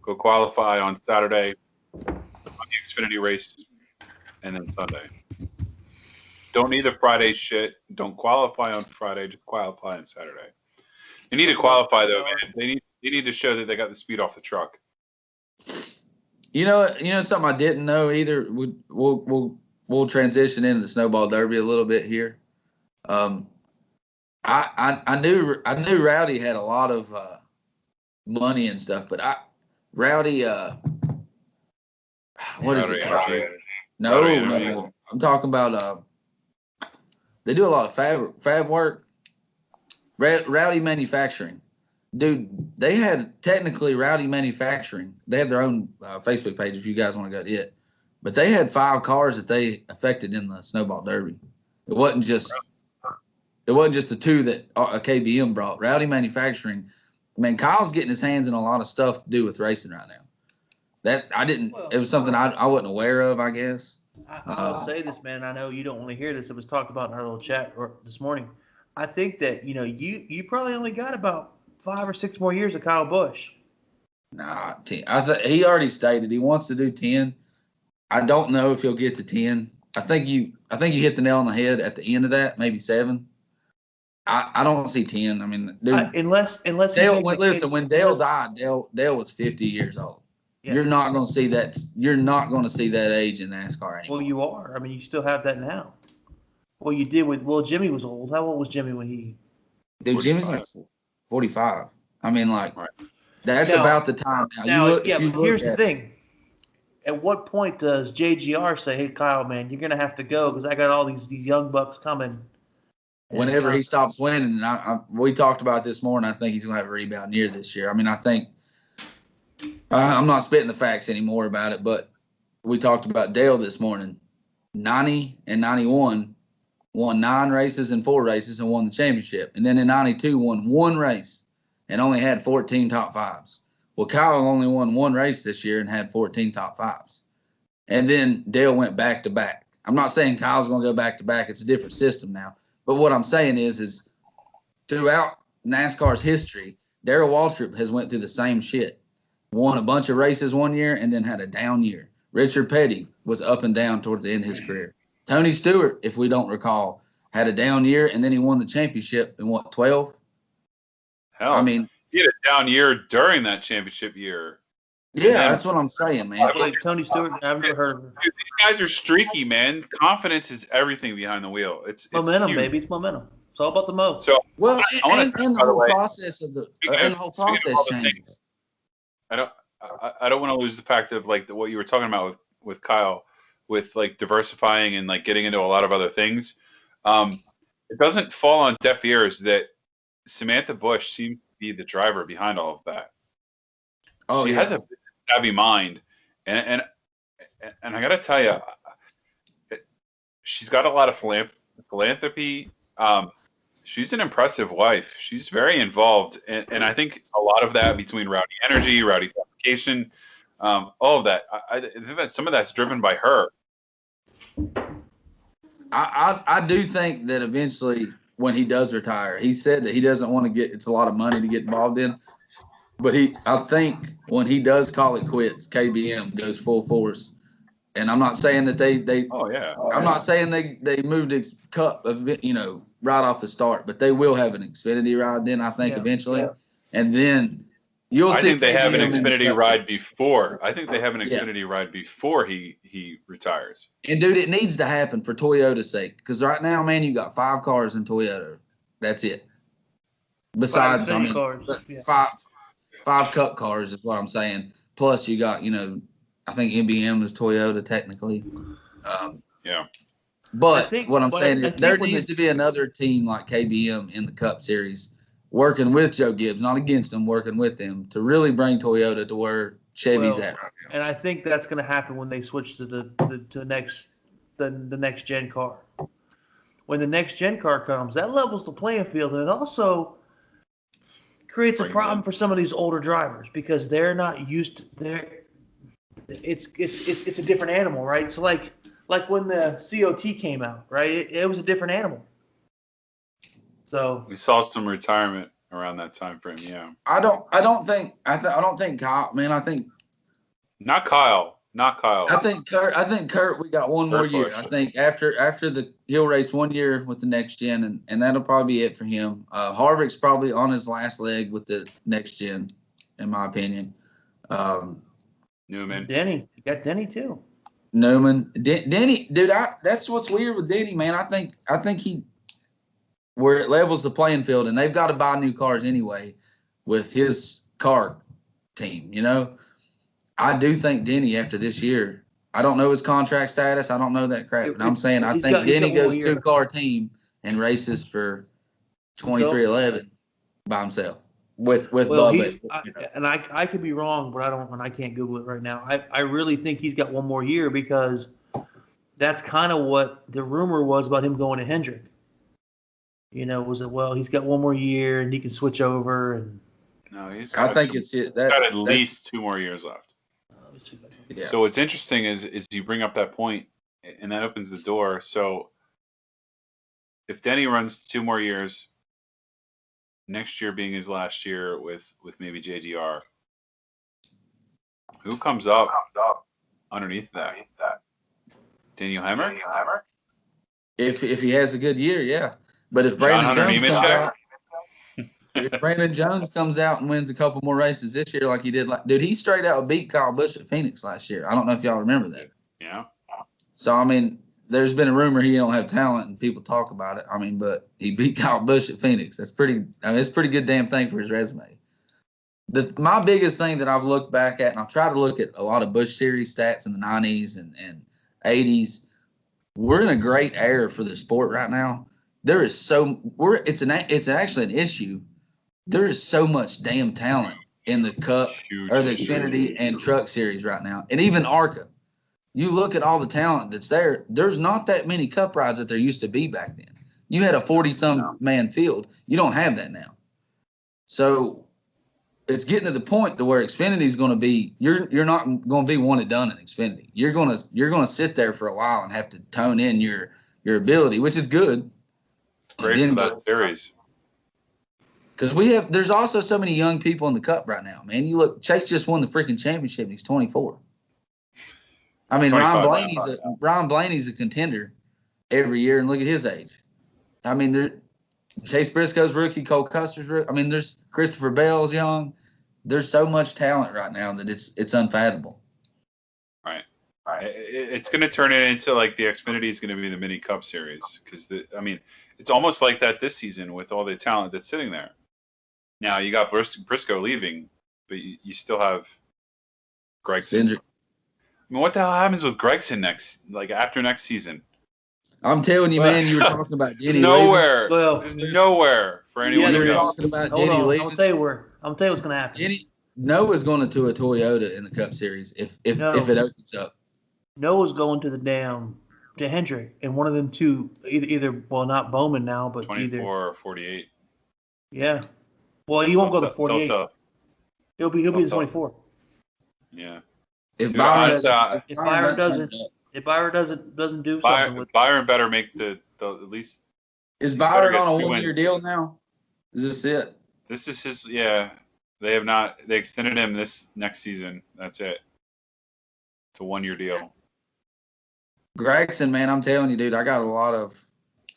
Go qualify on Saturday. On the Xfinity race, and then Sunday. Don't need the Friday shit. Don't qualify on Friday. Just qualify on Saturday. They need to qualify though, man. They need to show that they got the speed off the truck. Something I didn't know either. We'll transition into the Snowball Derby a little bit here. I knew Rowdy had a lot of money and stuff, but Rowdy. What is it called? No. I'm talking about. They do a lot of fab work. Rowdy Manufacturing. Dude, they had technically Rowdy Manufacturing. They have their own Facebook page if you guys want to go to it. But they had 5 cars that they affected in the Snowball Derby. It wasn't just It wasn't just the two that KBM brought. Rowdy Manufacturing, man, Kyle's getting his hands in a lot of stuff to do with racing right now. That I didn't. It was something I wasn't aware of, I guess. I'll say this, man. I know you don't want to hear this. It was talked about in our little chat this morning. I think that you probably only got about 5 or 6 more years of Kyle Busch. Nah, 10. He already stated he wants to do 10. I don't know if he'll get to 10. I think you hit the nail on the head at the end of that, maybe 7. I don't see 10. I mean, dude, unless Dale, when Dale died, Dale was 50 years old. Yeah. You're not going to see that. You're not going to see that age in NASCAR anymore. Well, you are. I mean, you still have that now. Well, you did with. Well, Jimmy was old. How old was Jimmy when he? Dude, 45. Jimmy's like 45. I mean, like that's about the time now. But here's the thing. At what point does JGR say, "Hey, Kyle, man, you're going to have to go because I got all these young bucks coming"? Whenever he stops winning, and we talked about this morning, I think he's going to have a rebound year this year. I mean, I think. I'm not spitting the facts anymore about it, but we talked about Dale this morning. 90 and 91 won 9 races and 4 races and won the championship. And then in 92 won 1 race and only had 14 top 5s. Well, Kyle only won 1 race this year and had 14 top 5s. And then Dale went back to back. I'm not saying Kyle's going to go back to back. It's a different system now. But what I'm saying is throughout NASCAR's history, Darrell Waltrip has went through the same shit. Won a bunch of races one year and then had a down year. Richard Petty was up and down towards the end of his career. Tony Stewart, if we don't recall, had a down year and then he won the championship in 12? Hell, I mean, he had a down year during that championship year. Yeah, that's what I'm saying, man. Like Tony Stewart, I've never heard of him. Dude, these guys are streaky, man. Confidence is everything behind the wheel. It's momentum, huge. baby. It's momentum. It's all about the mo. So, and the whole process of the whole process changes. I don't want to lose the fact of like what you were talking about with Kyle, with like diversifying and like getting into a lot of other things. It doesn't fall on deaf ears that Samantha Busch seems to be the driver behind all of that. Oh, she has a savvy mind, and I got to tell you, she's got a lot of philanthropy. She's an impressive wife. She's very involved, and I think a lot of that between Rowdy Energy, Rowdy Fabrication, all of that. I think that some of that's driven by her. I do think that eventually, when he does retire, he said that he doesn't want to get. It's a lot of money to get involved in, but I think when he does call it quits, KBM goes full force. And I'm not saying that they Oh yeah. I'm not saying they moved its cup of right off the start, but they will have an Xfinity ride then I think eventually, and then you'll see. I think they have an Xfinity ride before. I think they have an Xfinity ride before he retires. And dude, it needs to happen for Toyota's sake because right now, man, you got 5 cars in Toyota. That's it. Besides, cars. five Cup cars is what I'm saying. Plus, you got I think MBM is Toyota technically. But what I'm saying is there needs to be another team like KBM in the Cup Series working with Joe Gibbs, not against him, working with him to really bring Toyota to where Chevy's at right now. And I think that's going to happen when they switch to the next gen car. When the next gen car comes, that levels the playing field, and it also creates a problem for some of these older drivers because they're not used to it's a different animal, right? So like when the COT came out, right? It was a different animal. So we saw some retirement around that time frame. Yeah. I don't think Kyle. Man, I think not Kyle. I think Kurt. We got one more year. I think after he'll race 1 year with the next gen, and that'll probably be it for him. Harvick's probably on his last leg with the next gen, in my opinion. Newman. Denny. You got Denny too. Newman. Denny, dude, that's what's weird with Denny, man. I think he where it levels the playing field, and they've got to buy new cars anyway with his car team, I do think Denny after this year, I don't know his contract status. I don't know that crap, but I'm saying I think Denny goes 2-car team and races for 2311 by himself. With Bubba. I could be wrong, but I can't Google it right now. I really think he's got one more year because that's kind of what the rumor was about him going to Hendrick. Was it, well, he's got one more year and he can switch over and No, he's I got think some- it's it. got at least 2 more years left. let me see if I can- Yeah. So what's interesting is you bring up that point, and that opens the door. So if Denny runs 2 more years, next year being his last year with maybe JGR, who comes up underneath that? Daniel Hemmer? If he has a good year, yeah. But if John Brandon Hunter Jones comes Nemechek? out, if Brandon Jones comes out and wins a couple more races this year, like he did, dude, he straight out beat Kyle Busch at Phoenix last year. I don't know if y'all remember that. Yeah. So I mean, there's been a rumor he don't have talent, and people talk about it. I mean, but he beat Kyle Busch at Phoenix. That's pretty. I mean, it's a pretty good damn thing for his resume. My biggest thing that I've looked back at, and I've tried to look at a lot of Busch Series stats in the 90s and 80s. We're in a great era for the sport right now. There is it's actually an issue. There is so much damn talent in the Cup Huge or the issue. Xfinity and Truck Series right now, and even ARCA. You look at all the talent that's there. There's not that many Cup rides that there used to be back then. You had a 40-some man field. You don't have that now. So it's getting to the point to where Xfinity is going to be. You're not going to be one and done in Xfinity. You're going to sit there for a while and have to tone in your ability, which is good. Great for that series. Because there's also so many young people in the Cup right now, man. You look, Chase just won the freaking championship and he's 24. I mean, Ryan Blaney's a contender every year, and look at his age. I mean, Chase Briscoe's rookie, Cole Custer's rookie. I mean, there's Christopher Bell's young. There's so much talent right now that it's unfathomable. Right. It's going to turn it into like the Xfinity is going to be the mini Cup series because it's almost like that this season with all the talent that's sitting there. Now you got Briscoe leaving, but you still have Gregson. I mean, what the hell happens with Gregson after next season? I'm telling you, man. You were talking about Denny nowhere. Well, There's nowhere for anyone leaving. to You were go. talking about hold Denny on. leaving. I'll tell you what's going to happen. Noah's going to a Toyota in the Cup Series if it opens up. Noah's going to Hendrick, and one of them two, either well, not Bowman now, but 24 either or 48. Yeah. Well, he won't go to 48. He'll be the 24. Yeah. If Dude, Byron doesn't do something with Byron better make the at least. Is Byron on a 2 1-year wins. deal now? Is this it? This is his. Yeah, they have not. They extended him this next season. That's it. It's a 1-year deal. Gregson, man, I'm telling you, dude, I got a lot of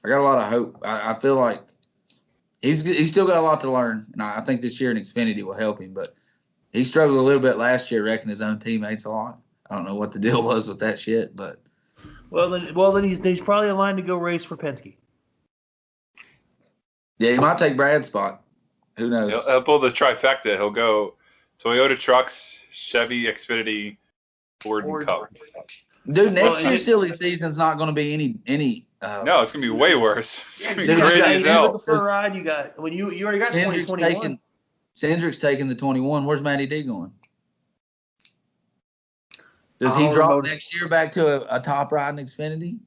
hope. I feel like he's still got a lot to learn, and I think this year in Xfinity will help him. But he struggled a little bit last year, wrecking his own teammates a lot. I don't know what the deal was with that shit, but then he's probably aligned to go race for Penske. Yeah, he might take Brad's spot. Who knows? He'll pull the trifecta. He'll go Toyota trucks, Chevy, Xfinity, Ford, and Cup. Dude, next year's silly season's not going to be any. No, it's gonna be way worse. It's gonna be crazy as You're hell. looking for a ride. You already got 2021. Cindric's taking the 21. Where's Matty D going? Does I'll he drop remote- next year back to a top ride in Xfinity?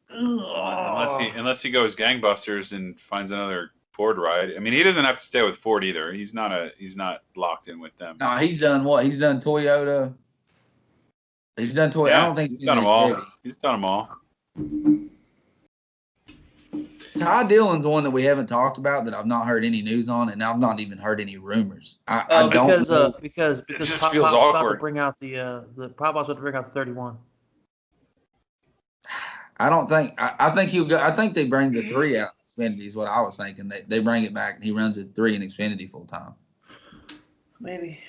Unless he goes gangbusters and finds another Ford ride. I mean, he doesn't have to stay with Ford either. He's not locked in with them. No, he's done what? He's done Toyota. He's done Toyota. Yeah, I don't think he's done them all. He's done them all. Ty Dillon's one that we haven't talked about that I've not heard any news on, and I've not even heard any rumors. I don't know. Because just Pop- feels Pop- Pop awkward. would bring out the Pop Pop's about to bring out the 31. I don't think. I think he'll go. I think they bring the 3 out in Xfinity is what I was thinking. They bring it back and he runs it 3 in Xfinity full time. Maybe.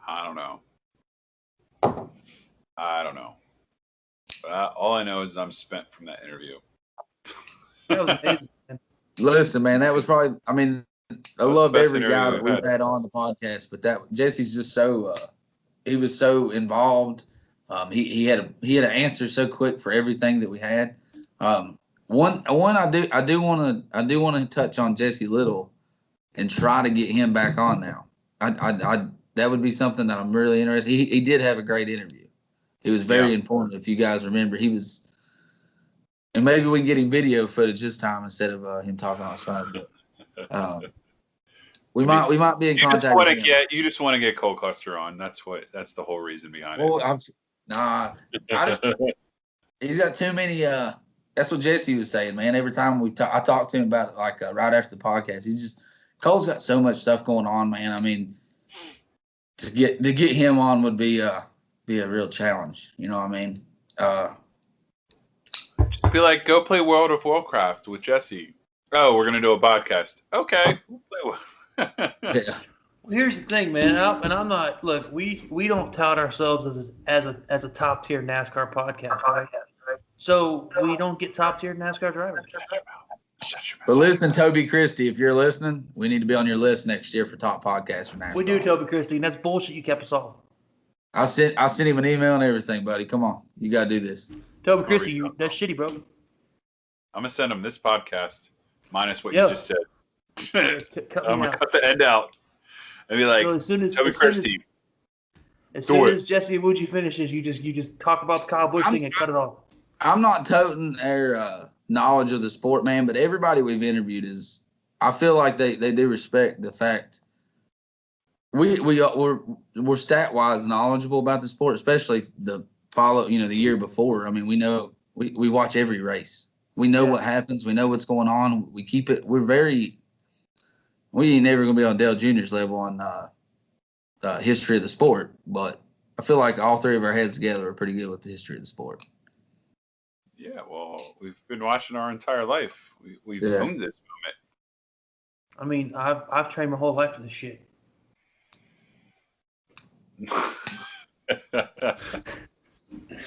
I don't know. But all I know is I'm spent from that interview. That was amazing. Man. Listen, man, that was probably. I mean, I love the best every interview guy we've that we've had. had on the podcast, but that Jesse's just so. He was so involved. He had an answer so quick for everything that we had. One I do want to touch on Jesse Little and try to get him back on now. I that would be something that I'm really interested. He did have a great interview. It was very informative. If you guys remember, he was And maybe we can get him video footage this time instead of him talking on his phone. But we might be in contact with him. You just want to get Cole Custer on. That's the whole reason behind it. Well, he's got too many. That's what Jesse was saying, man. Every time I talked to him about it, like right after the podcast, Cole's got so much stuff going on, man. I mean, to get him on would be a real challenge. You know what I mean? Just be like, go play World of Warcraft with Jesse. Oh, we're gonna do a podcast. Okay. Yeah. Well, here's the thing, man, and I'm not. Look, we don't tout ourselves as a top tier NASCAR podcast, right? So we don't get top tier NASCAR drivers. But listen, Toby Christie, if you're listening, we need to be on your list next year for top podcast for NASCAR. We do, Toby Christie, and that's bullshit. You kept us off. I sent him an email and everything, buddy. Come on, you gotta do this. Toby Christie, that's shitty, bro. I'm gonna send him this podcast minus what you just said. I'm gonna cut the end out and be like, Toby Christie. As soon as Jesse Iwuji finishes, you just talk about the Kyle Busch thing and cut it off. I'm not toting their knowledge of the sport, man, but everybody we've interviewed I feel like they do respect the fact we're stat wise knowledgeable about the sport, especially the year before. I mean, we know we watch every race. We know what happens. We know what's going on. We keep it. We ain't never gonna be on Dale Jr.'s level on history of the sport, but I feel like all three of our heads together are pretty good with the history of the sport. Yeah, well, we've been watching our entire life. We've owned this moment. I mean, I've trained my whole life for this shit.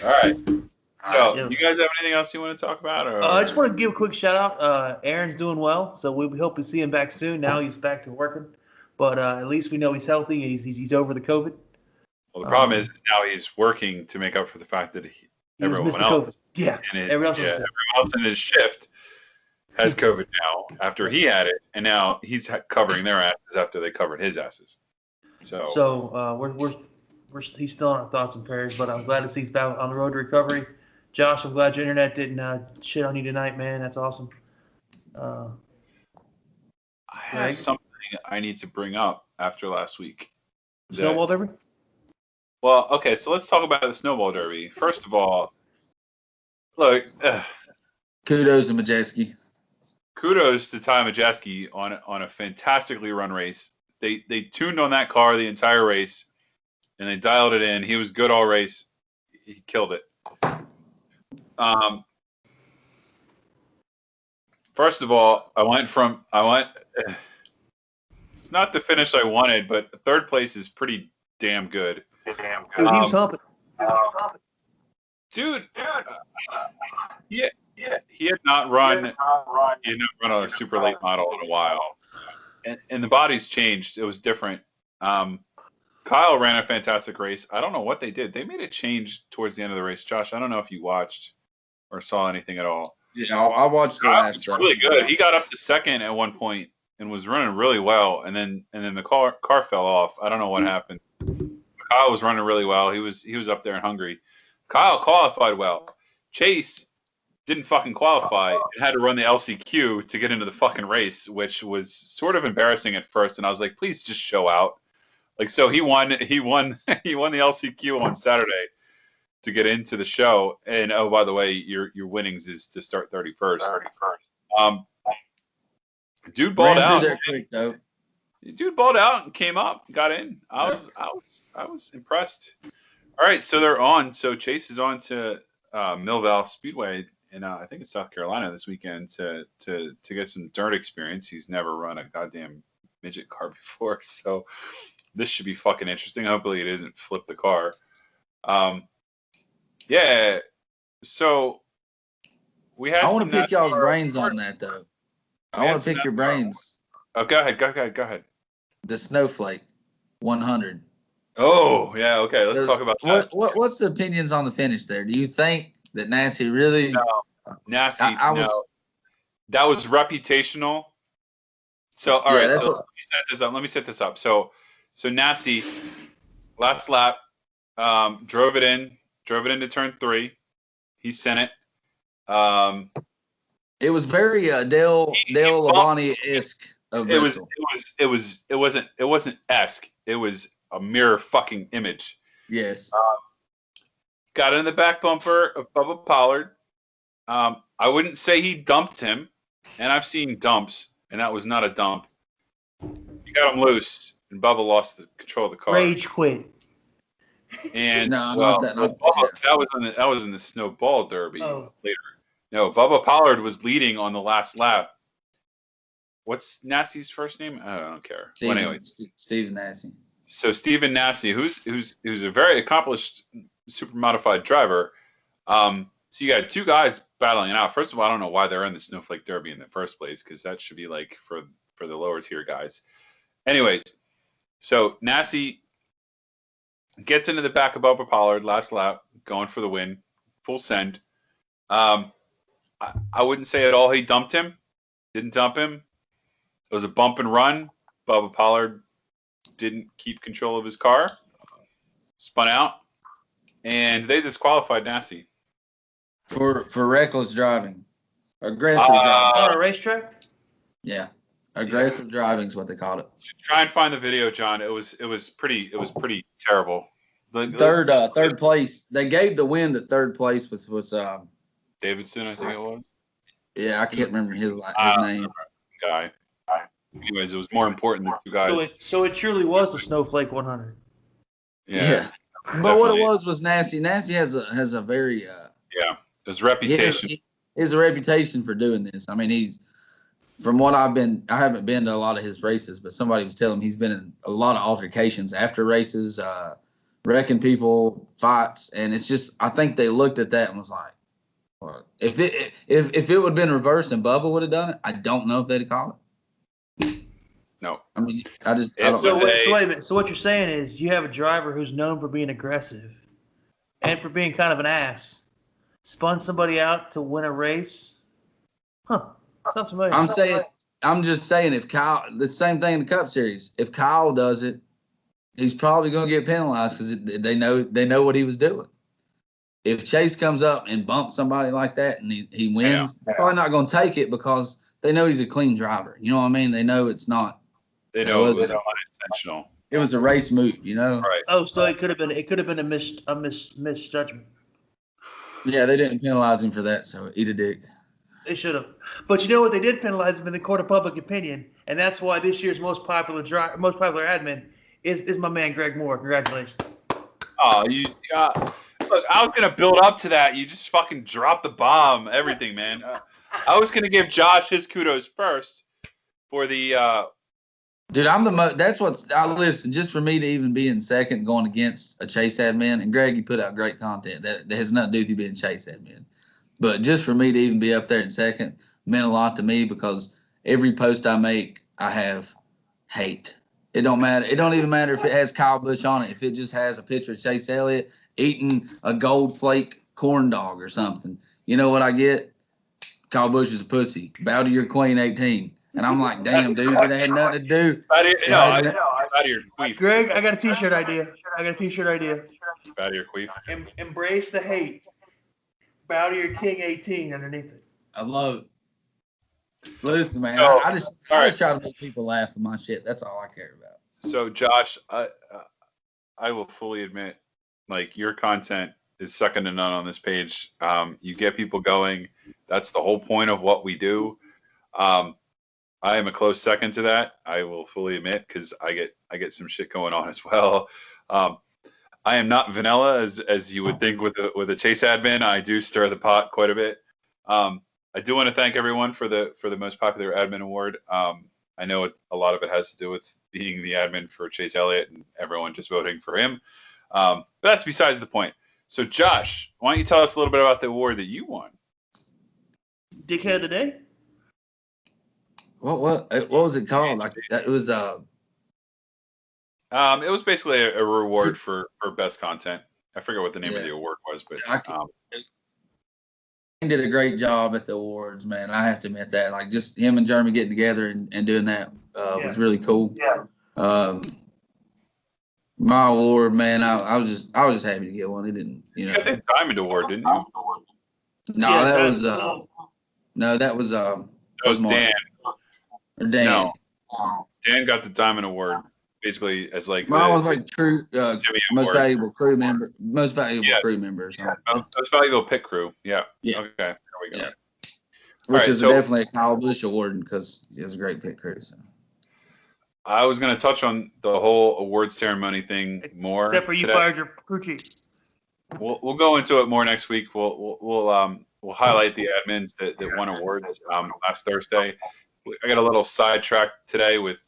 All right. So, you guys have anything else you want to talk about? Or? I just want to give a quick shout out. Aaron's doing well, so we hope to see him back soon. Now he's back to working, but at least we know he's healthy and he's over the COVID. Well, the problem is now he's working to make up for the fact that everyone else, everyone else in his shift has COVID now after he had it, and now he's covering their asses after they covered his asses. So he's still on our thoughts and prayers, but I'm glad to see he's back on the road to recovery. Josh, I'm glad your internet didn't shit on you tonight, man. That's awesome. I have something I need to bring up after last week. Snowball Derby? Well, okay, so let's talk about the Snowball Derby. First of all, look. Kudos to Majeski. Kudos to Ty Majeski on a fantastically run race. They tuned on that car the entire race, and they dialed it in. He was good all race. He killed it. First of all, it's not the finish I wanted, but third place is pretty damn good. Dude, he was humping. Dude, he had not run a super late model in a while, and the body's changed. It was different. Kyle ran a fantastic race. I don't know what they did. They made a change towards the end of the race. Josh, I don't know if you watched or saw anything at all. Yeah, I watched the last. Really good. He got up to second at one point and was running really well, and then the car fell off. I don't know what happened. Kyle was running really well. He was up there in Hungary. Kyle qualified well. Chase didn't fucking qualify and had to run the LCQ to get into the fucking race, which was sort of embarrassing at first. And I was like, please just show out. Like, so he won the LCQ on Saturday to get into the show. And oh, by the way, your winnings is to start 31st. Dude balled out. Quick, though. Dude balled out and came up, got in. I was impressed. All right, so they're on. So Chase is on to Millvale Speedway in I think it's South Carolina this weekend to get some dirt experience. He's never run a goddamn midget car before, so this should be fucking interesting. Hopefully, it isn't flip the car. Yeah. So we had. I want to pick y'all's brains on that, though. I want to pick your brains. Oh, go ahead. The Snowflake 100. Oh, yeah, okay. Let's talk about that. What's the opinions on the finish there? Do you think that Nasty really... No. Nasty, no. That was reputational. So, all right, so let me set this up. So Nasty, last lap, drove it into turn 3. He sent it. It was very Dale Labonte-esque of It Bristol. wasn't esque. It was a mirror fucking image. Yes. Got in the back bumper of Bubba Pollard. I wouldn't say he dumped him, and I've seen dumps, and that was not a dump. He got him loose, and Bubba lost the control of the car. Rage quit. And No, well, not that. Bubba, that was in the Snowball Derby Oh. later. No, Bubba Pollard was leading on the last lap. What's Nasty's first name? I don't care. Well, anyway, Stephen Nasty. so Stephen Nasty, who's a very accomplished super modified driver. So you got two guys battling it out. First of all, I don't know why they're in the Snowflake Derby in the first place, because that should be like for the lower tier guys. Anyways, so Nasty gets into the back of Bubba Pollard last lap, going for the win, full send. I wouldn't say at all he dumped him. Didn't dump him. It was a bump and run. Bubba Pollard didn't keep control of his car, spun out, and they disqualified Nasty. For reckless driving. Aggressive driving. On a racetrack? Yeah. Aggressive driving is what they called it. Try and find the video, John. It was pretty terrible. Third place. They gave the win to third place was Davidson, I think it was. yeah, I can't remember his name. Guy. Anyways, it was more important than two guys. So it truly was the Snowflake 100. Yeah. But what it Definitely. was Nasty. Nasty has a very His reputation. he has a reputation for doing this. I mean, he's from what I haven't been to a lot of his races, but somebody was telling me he's been in a lot of altercations after races, wrecking people, fights, and it's just I think they looked at that and was like, well, if it would have been reversed and Bubba would have done it, I don't know if they'd have called it. No. I mean, I don't So know. wait a minute. So what you're saying is you have a driver who's known for being aggressive and for being kind of an ass, spun somebody out to win a race. Huh. Sounds familiar. I'm just saying if Kyle, the same thing in the Cup Series, if Kyle does it, he's probably going to get penalized because they know what he was doing. If Chase comes up and bumps somebody like that and he wins, they're probably not going to take it because they know he's a clean driver. You know what I mean? They know it's not. They know it was unintentional. It was a race move, you know. Right. Oh, so it could have been a misjudgment. Yeah, they didn't penalize him for that, so eat a dick. They should have. But you know what? They did penalize him in the court of public opinion, and that's why this year's most popular admin is my man Greg Moore. Congratulations. Oh, look, I was gonna build up to that. You just fucking dropped the bomb. Everything, man. I was gonna give Josh his kudos first for the. Dude, that's what's. I listen just for me to even be in second, going against a Chase admin, and Greg, you put out great content. That has nothing to do with you being Chase admin, but just for me to even be up there in second meant a lot to me because every post I make, I have hate. It don't matter. It don't even matter if it has Kyle Busch on it. If it just has a picture of Chase Elliott eating a gold flake corn dog or something, you know what I get? Kyle Busch is a pussy. Bow to your queen, 18. And I'm like, damn, dude, it had nothing to do. Out of your queef. Greg, I got a T-shirt idea. Out Out of your queef. Embrace the hate. Bow to your king 18 underneath it. I love it. Listen, man, So, I just try to make people laugh with my shit. That's all I care about. So, Josh, I will fully admit, like, your content is second to none on this page. You get people going. That's the whole point of what we do. I am a close second to that. I will fully admit because I get some shit going on as well. I am not vanilla as you would think with a Chase admin. I do stir the pot quite a bit. I do want to thank everyone for the most popular admin award. I know a lot of it has to do with being the admin for Chase Elliott and everyone just voting for him. But that's besides the point. So, Josh, why don't you tell us a little bit about the award that you won? Dickhead of the day? What was it called? Like that? It was It was basically a reward for best content. I forget what the name of the award was, but he did a great job at the awards, man. I have to admit that. Like just him and Jeremy getting together and doing that was really cool. Yeah. My award, man, I was just happy to get one. It didn't, you got the Diamond Award, didn't you? No, Yeah, that was That was Mark. Dan. Or Dan. No. Dan got the Diamond Award, basically as like Mine was the like true Jimmy most Award. valuable crew member, most valuable Yeah. crew member or something. Most valuable pit crew. Yeah. Yeah. Okay. There we go. Yeah. Which right, is so- definitely a Kyle Busch award because he has a great pit crew. So. I was going to touch on the whole award ceremony thing more. Except for you today. fired your crew chief. We'll go into it more next week. We'll highlight the admins that won awards last Thursday. I got a little sidetracked today with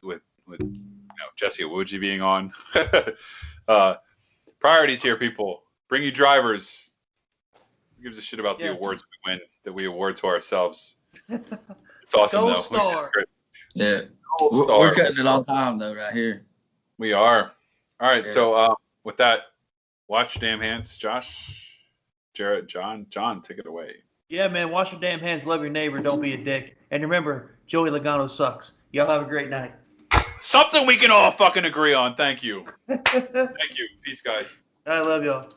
Jesse Awuji being on. Priorities here, people. Bring you drivers. Who gives a shit about the Yeah. awards we win that we award to ourselves? It's awesome Gold though. star. Yeah. Gold We're star. cutting it on time though, right here. We are. All right. Yeah. So with that, watch your damn hands, Josh, Jarrett, John, take it away. Yeah, man. Wash your damn hands. Love your neighbor. Don't be a dick. And remember, Joey Logano sucks. Y'all have a great night. Something we can all fucking agree on. Thank you. Thank you. Peace, guys. I love y'all.